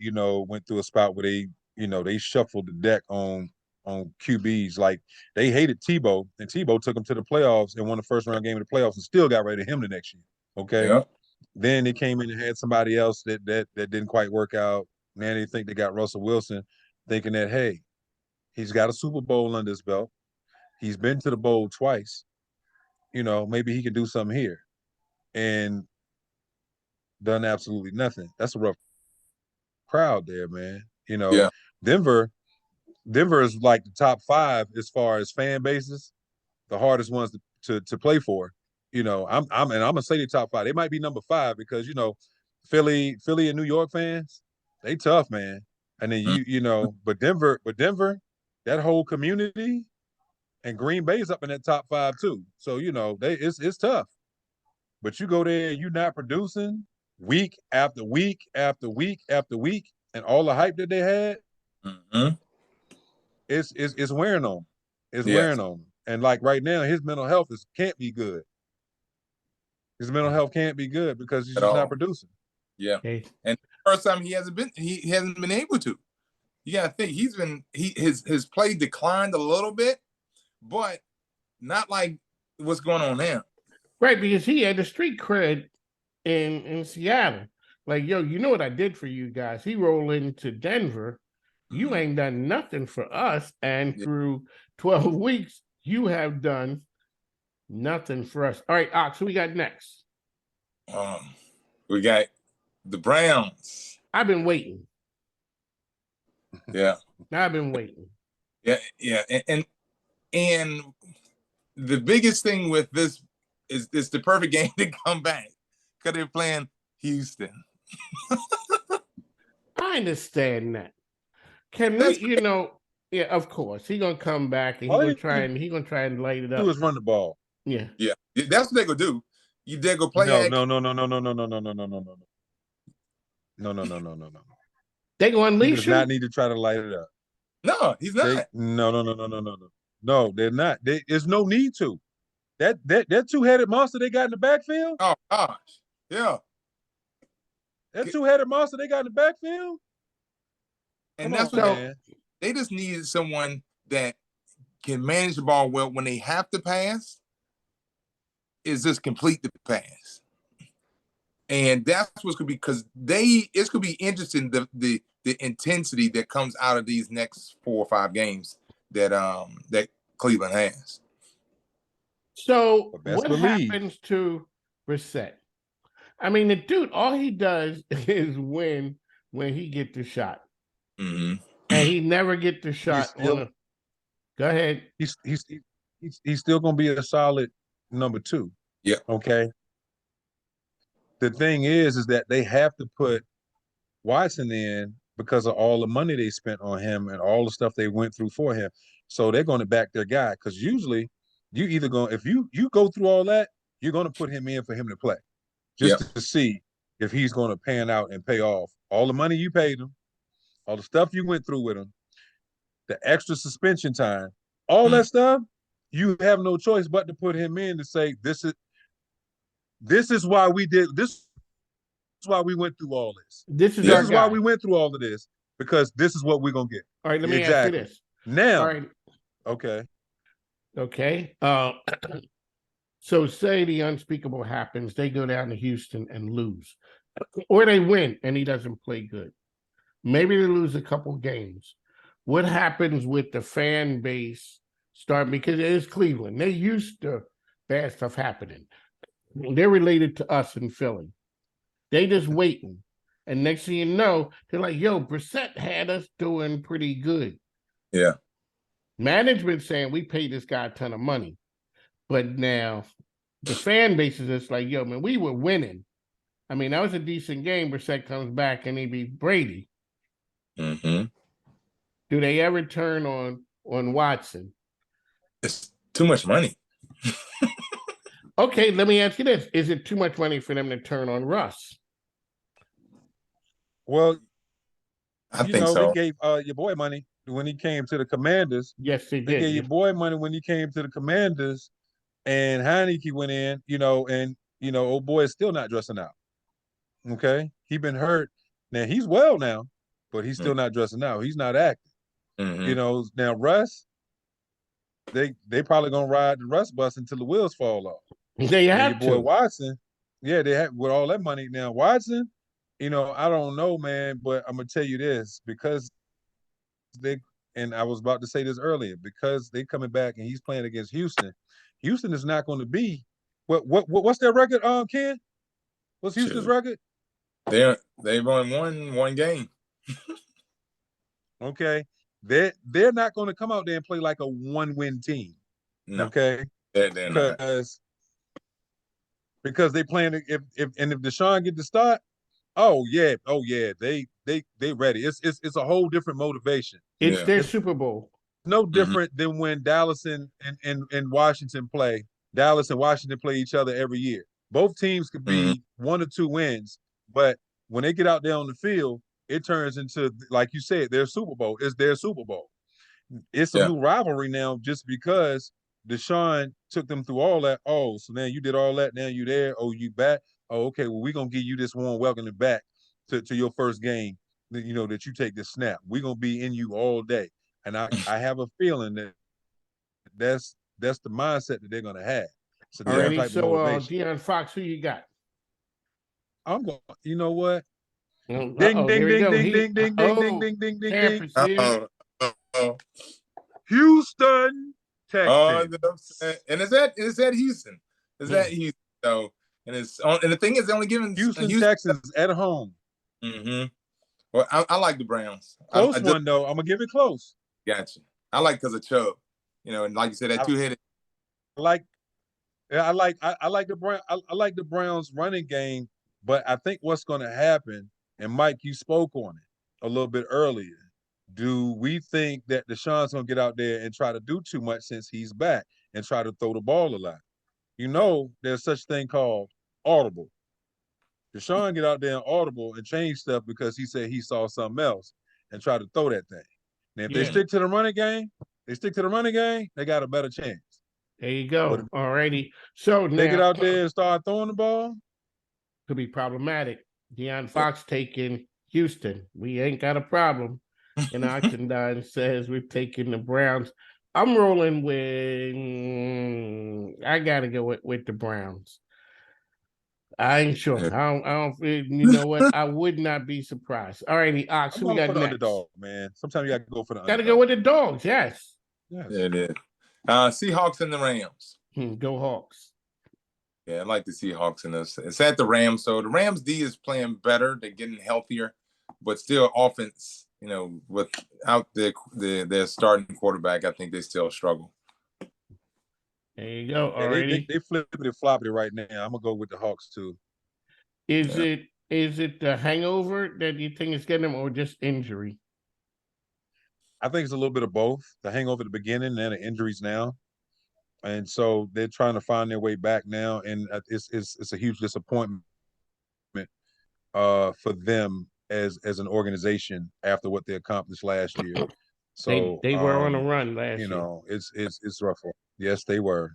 A: went through a spot where they shuffled the deck on QBs. Like they hated Tebow, and Tebow took them to the playoffs and won the first round game of the playoffs and still got rid of him the next year. Okay.
C: Yeah.
A: Then they came in and had somebody else that didn't quite work out. Now they think they got Russell Wilson, thinking that, hey, he's got a Super Bowl under his belt. He's been to the bowl twice. Maybe he can do something here. And done absolutely nothing. That's a rough crowd there, man.
C: Yeah.
A: Denver is like the top 5 as far as fan bases, the hardest ones to play for. I'm gonna say the top 5. They might be number 5 because Philly and New York fans, they tough, man. And then but Denver, that whole community and Green Bay's up in that top 5 too. So it's tough. But you go there and you're not producing week after week after week after week, and all the hype that they had, it's wearing on him. It's wearing on him. And like right now, his mental health can't be good. His mental health can't be good because he's just not producing.
C: Yeah. Okay. And first time he hasn't been able to. You gotta think his play declined a little bit, but not like what's going on now.
B: Right, because he had the street cred in Seattle. Like, yo, you know what I did for you guys? He rolled into Denver. You ain't done nothing for us. And through 12 weeks, you have done nothing for us. All right, Ox, who we got next?
C: We got the Browns.
B: I've been waiting.
C: Yeah.
B: I've been waiting.
C: Yeah. And the biggest thing with this is it's the perfect game to come back because they're playing Houston.
B: I understand that. Can
C: That's
B: we, yeah, of course. He gonna come back and
A: All they need
B: he gonna try and light it
A: to do
B: up.
A: is run the ball.
B: Yeah.
C: yeah. That's what they gonna do. You they go play
A: No,
C: act.
A: no, no, no, no, no, no, no, no, no, no, no, no. No, no, no, no, no, no.
B: They gonna
A: He
B: unleash
A: does not
B: him?
A: need to try to light it up.
C: No, he's
A: They
C: not.
A: no, no, no, no, no, no, no. No, they're not. There's no need to. That two-headed monster they got in the backfield.
C: Oh gosh. Yeah.
A: That two-headed monster they got in the backfield.
C: And
A: Come
C: that's
A: on,
C: what
A: man.
C: they just needed someone that can manage the ball well when they have to pass, is just complete the pass. And that's what's gonna be because it's gonna be interesting the intensity that comes out of these next 4 or 5 games that Cleveland has.
B: So
A: But best
B: what
A: believe.
B: happens to Brissett? I mean, the dude, all he does is win when he get the shot.
C: Mm-hmm.
B: And he never get the shot
A: still-
B: on a. Go ahead.
A: He's still gonna be a solid number 2.
C: Yeah.
A: Okay. The thing is that they have to put Watson in because of all the money they spent on him and all the stuff they went through for him. So they're going to back their guy because usually you either go if you go through all that, you're going to put him in for him to play just to see if he's going to pan out and pay off all the money you paid him, all the stuff you went through with him, the extra suspension time, all that stuff. You have no choice but to put him in to say this is why we did this. Is why we went through all this.
B: This is
A: This
B: our
A: is
B: guy.
A: why we went through all of this because this is what we're gonna get.
B: All right, let me ask you this.
A: Now,
B: All right.
A: okay.
B: Okay. So say the unspeakable happens, they go down to Houston and lose, or they win and he doesn't play good. Maybe they lose a couple games. What happens with the fan base start because it is Cleveland? They used to bad stuff happening. They're related to us in Philly. They just waiting. And next thing you know, they're like, yo, Brissett had us doing pretty good.
C: Yeah.
B: Management saying we paid this guy a ton of money. But now the fan base is just like, yo, man, we were winning. I mean, that was a decent game. Brissett comes back and he beat Brady.
C: Mm-hmm.
B: Do they ever turn on Watson?
C: It's too much money.
B: Okay, let me ask you this. Is it too much money for them to turn on Russ?
A: Well,
C: I think so.
A: They gave your boy money when he came to the Commanders.
B: Yes, they
A: They
B: did.
A: gave your boy money when he came to the Commanders, and Heineke went in, and old boy is still not dressing out. Okay, he been hurt. Now he's well now, but he's still not dressing out. He's not active.
C: Mm-hmm.
A: Now Russ, they probably gonna ride the Russ bus until the wheels fall off.
B: They have
A: your boy
B: to.
A: Watson, yeah, they have with all that money now. Watson, I don't know, man, but I'm gonna tell you this because and I was about to say this earlier because they coming back and he's playing against Houston. Houston is not going to be what's their record, Ken? What's Houston's record?
C: They've only won one game.
A: Okay, they're not going to come out there and play like a 1-win team.
C: No.
A: Okay,
C: they're not.
A: Because they playing if Deshaun get the start, oh yeah, they ready. It's a whole different motivation.
B: It's their Super Bowl.
A: No different than when Dallas and Washington play. Dallas and Washington play each other every year. Both teams could be 1 or 2 wins, but when they get out there on the field, it turns into, like you said, their Super Bowl. It's their Super Bowl. It's a new rivalry now just because Deshaun took them through all that. Oh, so now you did all that. Now you there. Oh, you back. Oh, okay. Well, we're going to give you this warm welcome back to your first game, that you take this snap. We're going to be in you all day. And I have a feeling that that's the mindset that they're going to have. So,
B: Alrighty, so De'Aaron Fox, who you got?
A: I'm going, you know what?
B: Ding,
A: ding, ding, ding, ding, ding, ding, ding, ding, ding, ding, ding. Houston, Texans.
C: And it's at Houston. It's at Houston. So, and the thing is, they're only giving
A: Houston Texans at home.
C: Mm-hmm. Well, I like the Browns.
A: Close one though. I'm gonna give it close.
C: Gotcha. I like because of Chubb. And like you said, that two-headed.
A: I like the Browns running game, but I think what's going to happen, and Mike, you spoke on it. a little bit earlier. Do we think that Deshaun's gonna get out there and try to do too much since he's back and try to throw the ball a lot? You know, there's such thing called audible. Deshaun get out there and audible and change stuff because he said he saw something else and try to throw that thing. Now, if they
B: Yeah.
A: stick to the running game, they got a better chance.
B: There you
A: But
B: go.
A: if
B: All righty. So
A: they get
B: now
A: out there and start throwing the ball,
B: could be problematic. Deion Fox taking Houston. We ain't got a problem. And Oxendine says we're taking the Browns. I'm rolling with. I gotta go with the Browns. I ain't sure.
C: Yeah.
B: I don't. You know what? I would not be surprised. All righty, Ox.
A: I'm
B: Who we
A: going
B: got
A: for the
B: next?
A: underdog, man. Sometimes you got to go for the
B: Got to
A: underdog.
B: go with the dogs. Yes.
A: Yes.
C: Yeah, it is. Seahawks and the Rams.
B: Go Hawks.
C: Yeah, I like the Seahawks in this. It's at the Rams, so the Rams D is playing better. They're getting healthier, but still offense. You know, without their starting quarterback, I think they still struggle.
B: There you go.
A: Yeah,
B: Alrighty.
A: they flippity floppity right now. I'm gonna go with the Hawks too.
B: Is it the hangover that you think is getting them, or just injury?
A: I think it's a little bit of both. The hangover at the beginning and the injuries now, and so they're trying to find their way back now, and it's a huge disappointment for them as an organization after what they accomplished last year. So
B: They were on a run last
A: you
B: year.
A: know, it's rough. Yes, they were.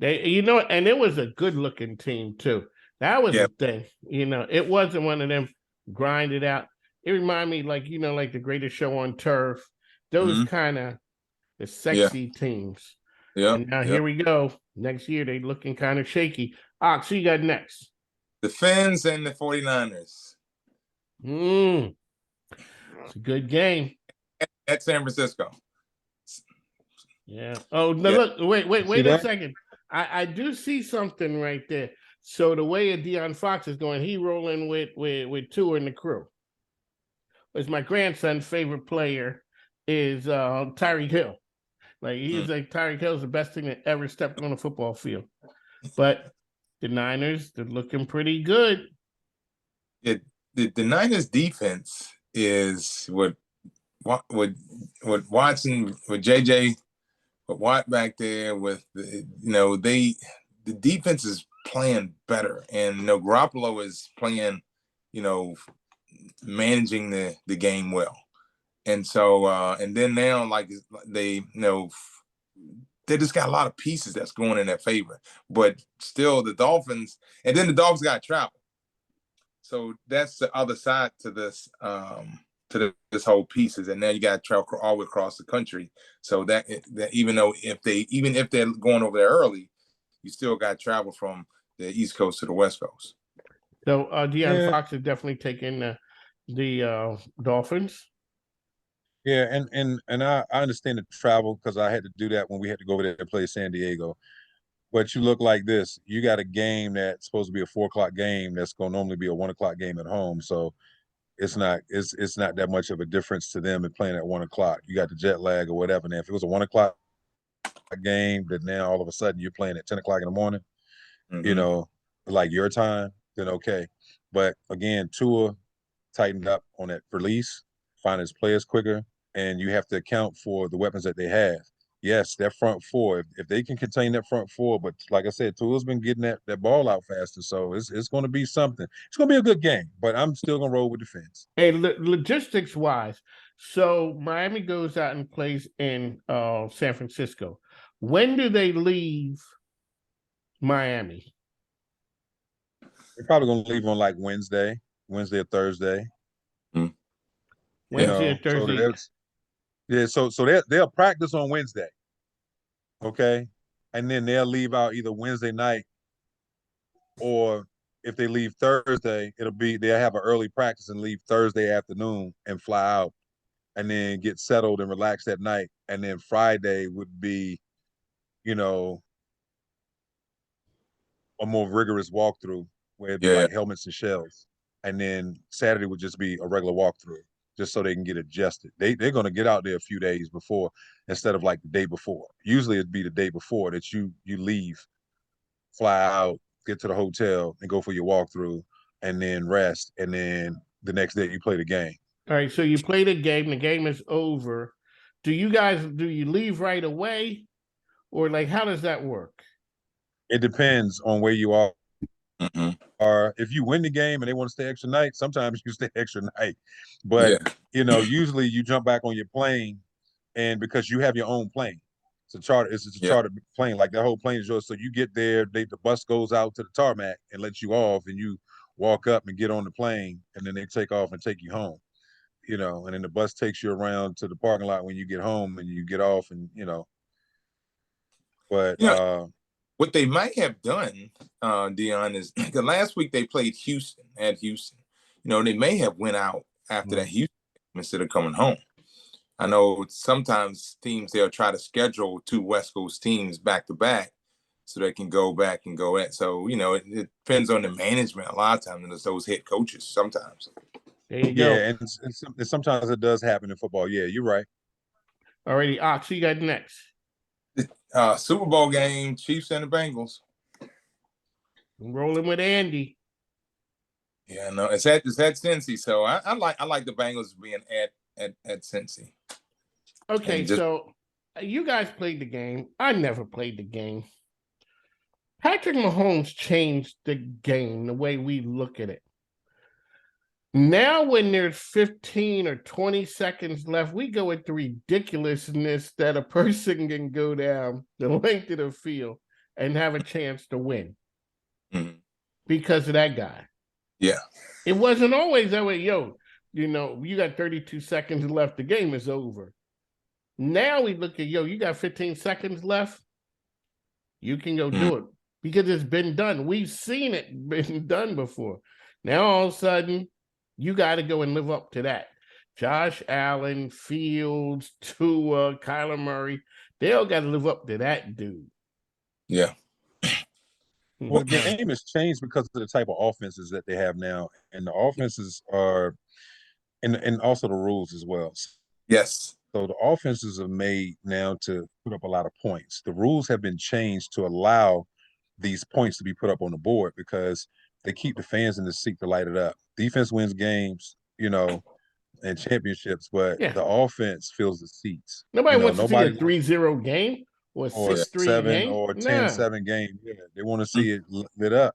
B: And it was a good looking team too. That was the thing. It wasn't one of them grinded out. It reminded me like the Greatest Show on Turf. Those kind of the sexy teams.
C: Yeah.
B: And now here we go. Next year they looking kind of shaky. Ox, who you got next?
C: The Fins and the 49ers.
B: It's a good game.
C: At San Francisco.
B: Yeah. Oh no! Look, wait a second. I do see something right there. So the way Deion Fox is going, he rolling with Tua and the crew. It's my grandson's favorite player is Tyreek Hill. Like he's like Tyreek Hill's the best thing that ever stepped on a football field. But the Niners, they're looking pretty good.
C: The Niners defense is what Watson with JJ, with Watt back there with the defense is playing better, and Garoppolo is playing, managing the game well, and so and then now they they just got a lot of pieces that's going in their favor, but still the Dolphins, and then the Dolphins got travel. So that's the other side to this this whole pieces, and now you got to travel all the way across the country. So that even if they're going over there early, you still got to travel from the East Coast to the West Coast.
B: So Deion Fox is definitely taking the Dolphins.
A: Yeah, and I understand the travel because I had to do that when we had to go over there to play San Diego. But you look like this. You got a game that's supposed to be a 4:00 game that's going to normally be a 1:00 game at home. So it's not that much of a difference to them in playing at 1:00. You got the jet lag or whatever. Now, if it was a 1:00 game, that now all of a sudden you're playing at 10:00 in the morning, like your time, then okay. But again, Tua tightened up on that release, find his players quicker, and you have to account for the weapons that they have. Yes, that front four, if they can contain that front four, but like I said, Tua's been getting that ball out faster, so it's going to be something. It's going to be a good game, but I'm still going to roll with the Fins.
B: Hey, logistics wise, so Miami goes out and plays in San Francisco. When do they leave Miami?
A: They're probably going to leave on like Wednesday or Thursday.
B: Wednesday or Thursday.
A: So they'll practice on Wednesday. Okay. And then they'll leave out either Wednesday night, or if they leave Thursday, they'll have an early practice and leave Thursday afternoon and fly out and then get settled and relax that night. And then Friday would be, a more rigorous walkthrough where it'd be like helmets and shells. And then Saturday would just be a regular walkthrough, just so they can get adjusted. They're going to get out there a few days before instead of like the day before. Usually it'd be the day before that you leave, fly out, get to the hotel and go for your walkthrough and then rest. And then the next day you play the game.
B: All right, so you play the game is over. Do you leave right away? Or like how does that work?
A: It depends on where you are.
C: Hmm.
A: If you win the game and they want to stay extra night, sometimes you stay extra night. But
C: Yeah.
A: usually you jump back on your plane, and because you have your own plane, it's a
C: Yeah.
A: chartered plane. Like that whole plane is yours. So you get there, the bus goes out to the tarmac and lets you off, and you walk up and get on the plane, and then they take off and take you home. And then the bus takes you around to the parking lot when you get home, and you get off, and But
C: You know, what they might have done, Dion, is the last week they played Houston at Houston. They may have went out after that Houston instead of coming home. I know sometimes teams they'll try to schedule two West Coast teams back to back so they can go back and go at. So it depends on the management a lot of times, and it's those head coaches sometimes.
B: There you go.
A: yeah, and sometimes it does happen in football. Yeah, you're right.
B: Alrighty, Ox, you got next.
C: Super Bowl game, Chiefs and the Bengals.
B: I'm rolling with Andy.
C: Yeah, no, it's at Cincy, so I like the Bengals being at Cincy.
B: Okay, so you guys played the game. I never played the game. Patrick Mahomes changed the game, the way we look at it. Now, when there's 15 or 20 seconds left, we go with the ridiculousness that a person can go down the length of the field and have a chance to win because of that guy.
C: Yeah.
B: It wasn't always that way. You got 32 seconds left. The game is over. Now we look at, you got 15 seconds left. You can go do it because it's been done. We've seen it been done before. Now, all of a sudden, you got to go and live up to that. Josh Allen, Fields, Tua, Kyler Murray, they all got to live up to that dude.
C: Yeah.
A: Well, the game has changed because of the type of offenses that they have now, and the offenses are, and also the rules as well.
C: Yes.
A: So the offenses are made now to put up a lot of points. The rules have been changed to allow these points to be put up on the board because they keep the fans in the seat to light it up. Defense wins games, and championships, but the offense fills the seats.
B: Nobody wants to see a 3-0 game or a 6-3
A: 7
B: game.
A: or 10-7 game. Yeah, they want to see it lit up.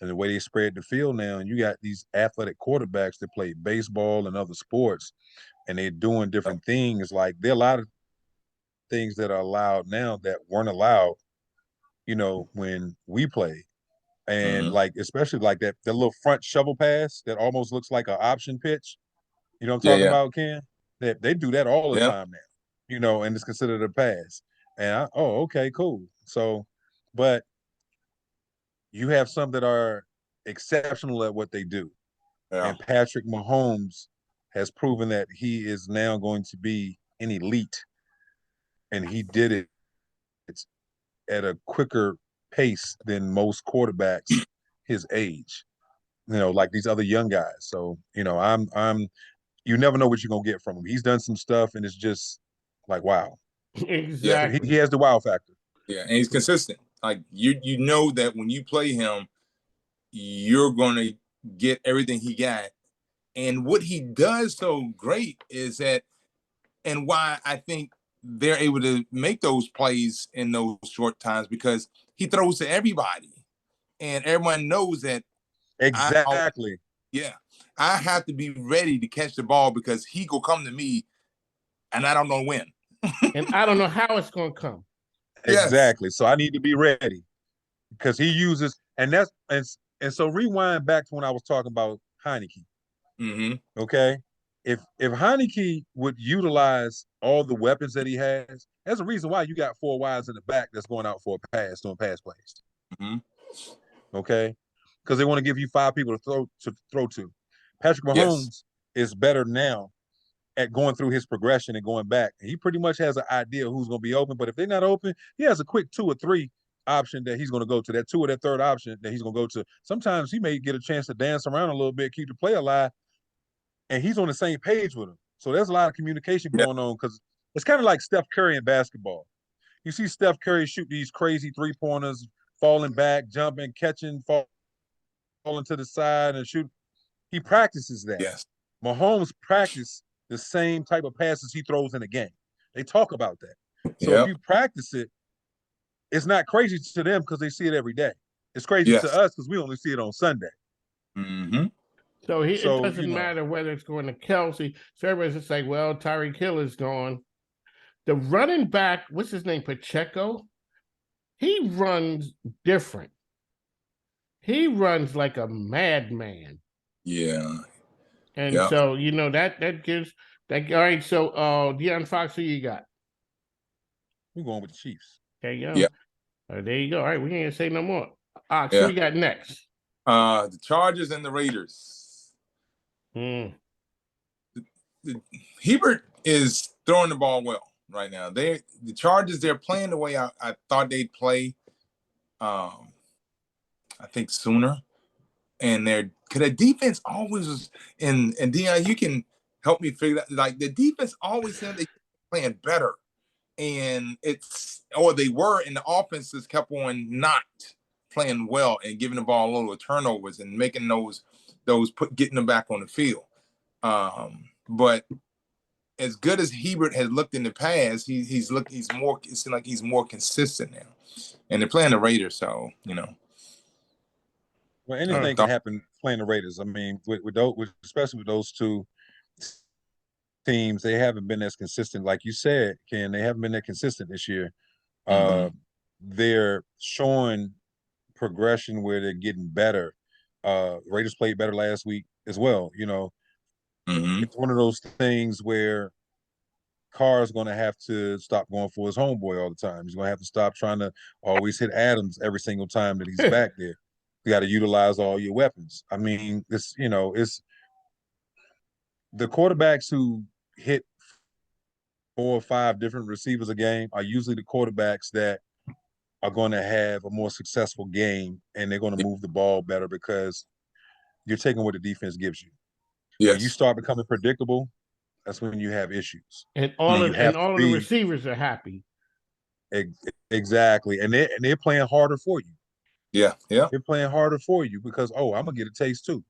A: And the way they spread the field now, and you got these athletic quarterbacks that play baseball and other sports, and they're doing different things. Like there are a lot of things that are allowed now that weren't allowed, when we played. And like especially like that little front shovel pass that almost looks like an option pitch. You know what I'm talking about, Ken? They do that all the time now, and it's considered a pass. And okay, cool. So, but you have some that are exceptional at what they do.
C: Yeah.
A: And Patrick Mahomes has proven that he is now going to be an elite. And he did it at a quicker pace than most quarterbacks his age. Like these other young guys. So, I'm you never know what you're gonna get from him. He's done some stuff and it's just like wow.
B: Exactly.
A: He has the wow factor.
C: Yeah, and he's consistent. Like you know that when you play him, you're gonna get everything he got. And what he does so great is that, and why I think they're able to make those plays in those short times, because he throws to everybody. And everyone knows that
A: Exactly.
C: I have to be ready to catch the ball because he will come to me and I don't know when.
B: And I don't know how it's going to come.
A: Exactly. So I need to be ready because he uses, and so rewind back to when I was talking about Heinicke. Okay. If Heinicke would utilize all the weapons that he has, there's a reason why you got 4 wides in the back that's going out for a pass, doing pass plays. Okay. Because they want to give you 5 people to throw to. Patrick Mahomes is better now at going through his progression and going back. He pretty much has an idea who's going to be open, but if they're not open, he has a quick 2 or 3 option that he's going to go to. That 2 or that 3rd option that he's going to go to. Sometimes he may get a chance to dance around a little bit, keep the play alive, and he's on the same page with him. So there's a lot of communication going on because it's kind of like Steph Curry in basketball. You see Steph Curry shoot these crazy 3-pointers, falling back, jumping, catching, falling to the side and shoot. He practices that. Mahomes practice the same type of passes he throws in a game. They talk about that. So if
C: Yep.
A: you practice it, it's not crazy to them because they see it every day. It's crazy to
C: Yes.
A: us because we only see it on Sunday.
C: Mm-hmm.
B: So it
A: So,
B: doesn't matter whether it's going to Kelsey. So everybody's just like, well, Tyreek Hill is gone. The running back, what's his name, Pacheco? He runs different. He runs like a madman.
C: Yeah.
B: And
C: Yeah.
B: so, that gives that. All right. So, De'Aaron Fox, who you got?
A: we're going with the Chiefs.
B: There you go.
C: Yeah.
B: There you go. All right. We can't say no more. Ox,
C: Yeah.
B: who we got next?
C: The Chargers and the Raiders. Hebert is throwing the ball well right now. The Chargers, they're playing the way I thought they'd play. I think sooner. And because the defense always was, and Dion, you can help me figure that. Like the defense always seemed they playing better, and they were, and the offenses kept on not playing well and giving the ball a little turnovers and making getting them back on the field. But as good as Hebert has looked in the past, it seems like he's more consistent now, and they're playing the Raiders, so
A: Well, anything can happen playing the Raiders. I mean, especially with those two teams, they haven't been as consistent. Like you said, Ken, they haven't been that consistent this year.
C: Mm-hmm.
A: They're showing progression where they're getting better. Raiders played better last week as well.
C: Mm-hmm.
A: It's one of those things where Carr's going to have to stop going for his homeboy all the time. He's going to have to stop trying to always hit Adams every single time that he's back there. You got to utilize all your weapons. I mean, it's the quarterbacks who hit 4 or 5 different receivers a game are usually the quarterbacks that are going to have a more successful game, and they're going to move the ball better because you're taking what the defense gives you.
C: Yes.
A: When you start becoming predictable, that's when you have issues.
B: And all of the receivers are happy.
A: Exactly, and they're playing harder for you.
C: Yeah.
A: They're playing harder for you because I'm gonna get a taste too.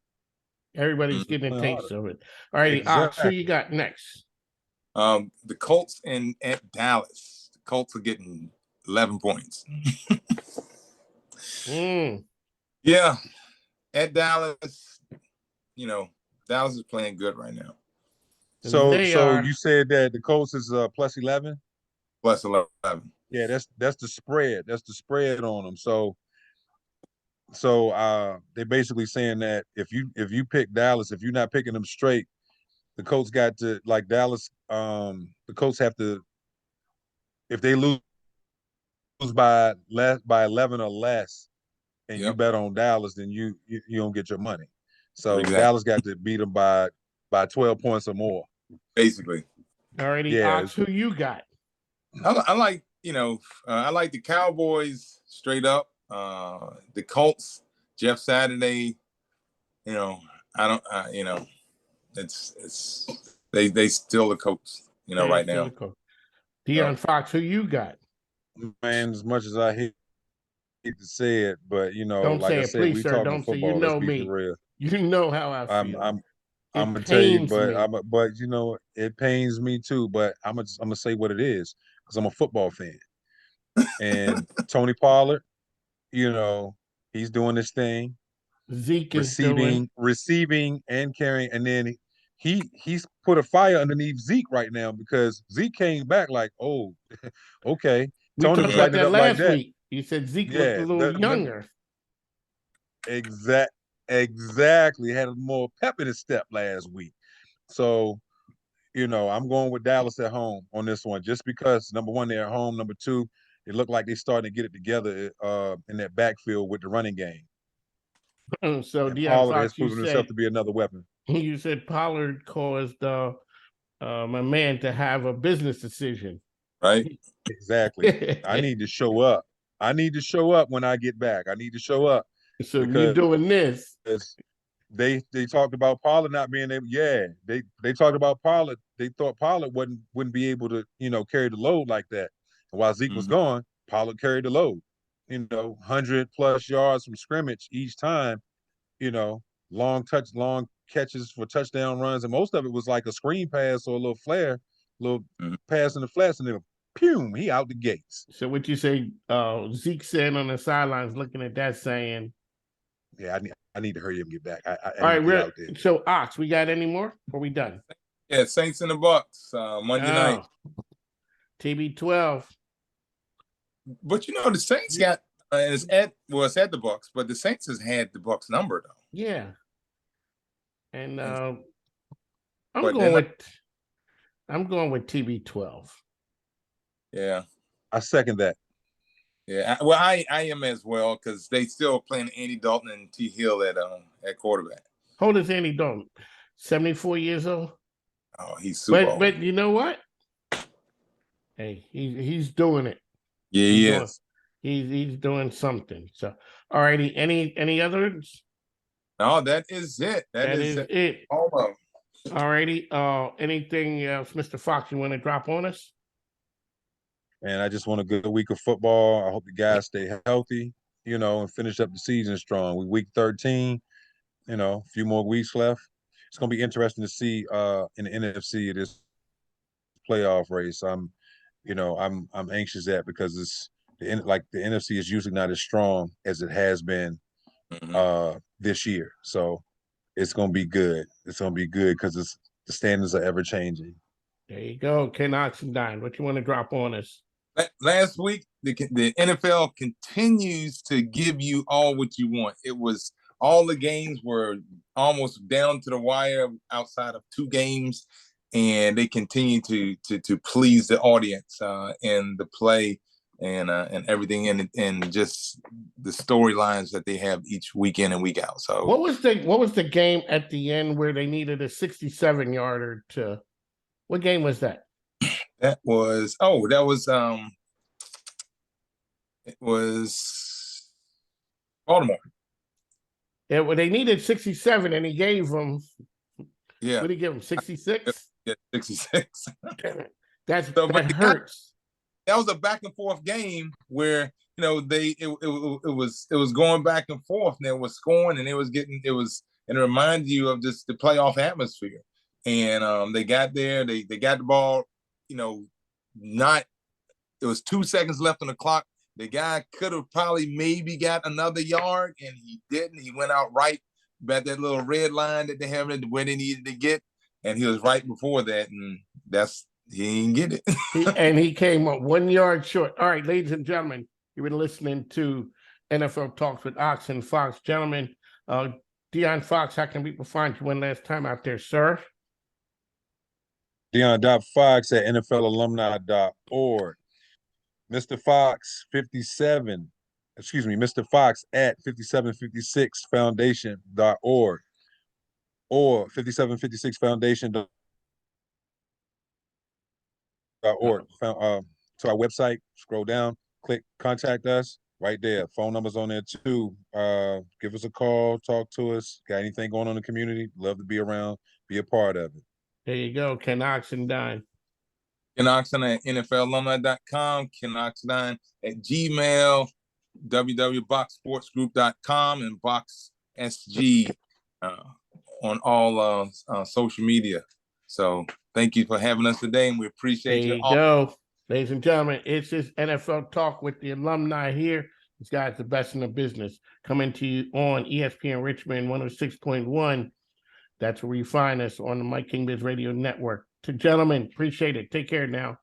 B: Everybody's getting a taste of it. All right,
A: exactly.
B: Ox, who you got next?
C: The Colts at Dallas. The Colts are getting 11 points. Yeah, at Dallas, Dallas is playing good right now.
A: So you said that the Colts is plus 11?
C: Plus 11.
A: Yeah, that's the spread. That's the spread on them. So they're basically saying that if you pick Dallas, if you're not picking them straight, the Colts got to, like Dallas, the Colts have to, if they lose by 11 or less, and you bet on Dallas, then you don't get your money. So exactly. Dallas got to beat them by 12 points or more.
C: Basically.
B: Alrighty, Ox, who you got?
C: I like the Cowboys straight up. The Colts, Jeff Saturday, it's they still the Colts, right now.
B: De'Aaron Fox, who you got?
A: Man, as much as I hate to say it, but
B: don't
A: like
B: say
A: I
B: it,
A: said,
B: please,
A: we
B: sir.
A: talking
B: Don't
A: football.
B: Say,
A: Let's be
B: me.
A: for real.
B: You know how I feel.
A: I'm gonna tell you, but it pains me too. But I'm gonna say what it is because I'm a football fan. And Tony Pollard, he's doing this thing.
B: Zeke
A: receiving and carrying, and then he's put a fire underneath Zeke right now because Zeke came back like, oh, okay.
B: We talked about that last week. You said Zeke looked a little younger.
A: Exactly. Had a more pep in his step last week. So, I'm going with Dallas at home on this one, just because number one, they're at home. Number two, it looked like they're starting to get it together in that backfield with the running game.
B: So
A: Pollard has proven himself to be another weapon.
B: You said Pollard caused my man to have a business decision.
C: Right.
A: Exactly. I need to show up. I need to show up when I get back. I need to show up.
B: So you're doing this.
A: They talked about Pollard not being able. Yeah, they talked about Pollard. They thought Pollard wouldn't be able to carry the load like that. And while Zeke was gone, Pollard carried the load. 100+ yards from scrimmage each time. Long catches for touchdown runs, and most of it was like a screen pass or a little flare, little pass in the flats, and then pew, he out the gates.
B: So what you say, Zeke saying on the sidelines looking at that saying,
A: yeah, I need to hurry up and get back. I
B: all right,
A: need to get out there.
B: So Ox, we got any more? Or we done?
C: Yeah, Saints and the Bucks, Monday night.
B: TB12.
C: But the Saints got it's at the Bucks, but the Saints has had the Bucks number though.
B: Yeah. And I'm
C: but
B: going with TB12.
C: Yeah.
A: I second that.
C: Yeah, well, I am as well because they still playing Andy Dalton and T. Hill at quarterback.
B: How old is Andy Dalton? 74 years old.
C: Oh, he's super old.
B: But you know what? Hey, he's doing it.
C: Yeah, he is.
B: He's doing something. So, all righty. Any others?
C: No, that is it. That is it. All of them.
B: All righty. Anything else, Mr. Fox, you want to drop on us?
A: And I just want a good week of football. I hope the guys stay healthy, and finish up the season strong. We week 13, a few more weeks left. It's going to be interesting to see in the NFC this playoff race. I'm anxious at because it's the NFC is usually not as strong as it has been this year. So it's going to be good. It's going to be good because the standards are ever changing.
B: There you go, Ken Oxendine. What you want to drop on us?
C: Last week, the NFL continues to give you all what you want. It was all the games were almost down to the wire outside of 2 games, and they continue to please the audience and the play and everything and just the storylines that they have each week in and week out. So
B: what was the game at the end where they needed a 67-yarder to? What game was that?
C: It was Baltimore.
B: Yeah, well, they needed 67, and he gave them.
C: Yeah.
B: What did he give them? 66.
C: Yeah, 66.
B: That hurts.
C: That was a back and forth game where it was going back and forth, and they was scoring, and it reminded you of just the playoff atmosphere. And they got there, they got the ball. There was 2 seconds left on the clock. The guy could have probably maybe got another yard, and he didn't. He went out right by that little red line that they have where they needed to get, and he was right before that, and he didn't get it.
B: And he came up 1 yard short. All right, ladies and gentlemen, you've been listening to NFL Talks with Ox and Fox. Gentlemen, De'Aaron Fox, how can people find you one last time out there, sir?
A: De'Aaron.Fox at NFLalumni.org. Mr. Fox 57, Mr. Fox at 5756foundation.org or 5756foundation.org. To our website, scroll down, click contact us right there. Phone numbers on there too. Give us a call, talk to us. Got anything going on in the community? Love to be around, be a part of it.
B: There you go, Ken Oxendine.
C: Ken Oxendine at NFLalumni.com, Ken Oxendine at Gmail, www.boxsportsgroup.com, and BoxSG on all social media. So thank you for having us today, and we appreciate you.
B: There you go. Ladies and gentlemen, it's just NFL Talk with the alumni here. These guys, the best in the business, coming to you on ESPN Richmond 106.1. That's where you find us on the Mike King Biz Radio Network. To gentlemen, appreciate it. Take care now.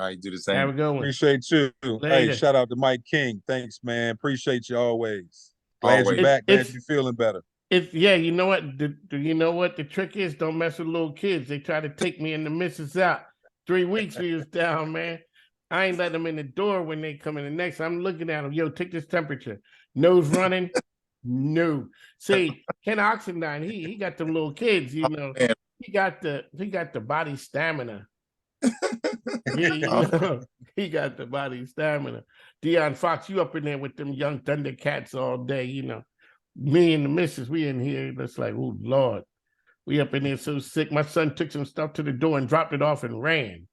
C: All right, do the same.
B: Have a good one.
A: Appreciate you.
B: Later.
A: Hey, shout out to Mike King. Thanks, man. Appreciate you always. Glad you're back. Glad you're feeling better.
B: You know what? Do you know what the trick is? Don't mess with little kids. They try to take me and the missus out. 3 weeks we was down, man. I ain't let them in the door when they come in the next. I'm looking at them. Yo, take this temperature. Nose running. No. See, Ken Oxendine, he got them little kids, He got the body stamina. He got the body stamina. De'Aaron Fox, you up in there with them young Thundercats all day, Me and the missus, we in here. It's like, oh Lord. We up in there so sick. My son took some stuff to the door and dropped it off and ran.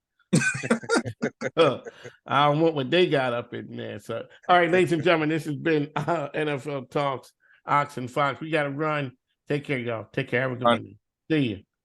B: I don't want what they got up in there. So, all right, ladies and gentlemen, this has been NFL Talks, Ox and Fox. We got to run. Take care, y'all. Take care. Have a good
C: All right.
B: one. See you.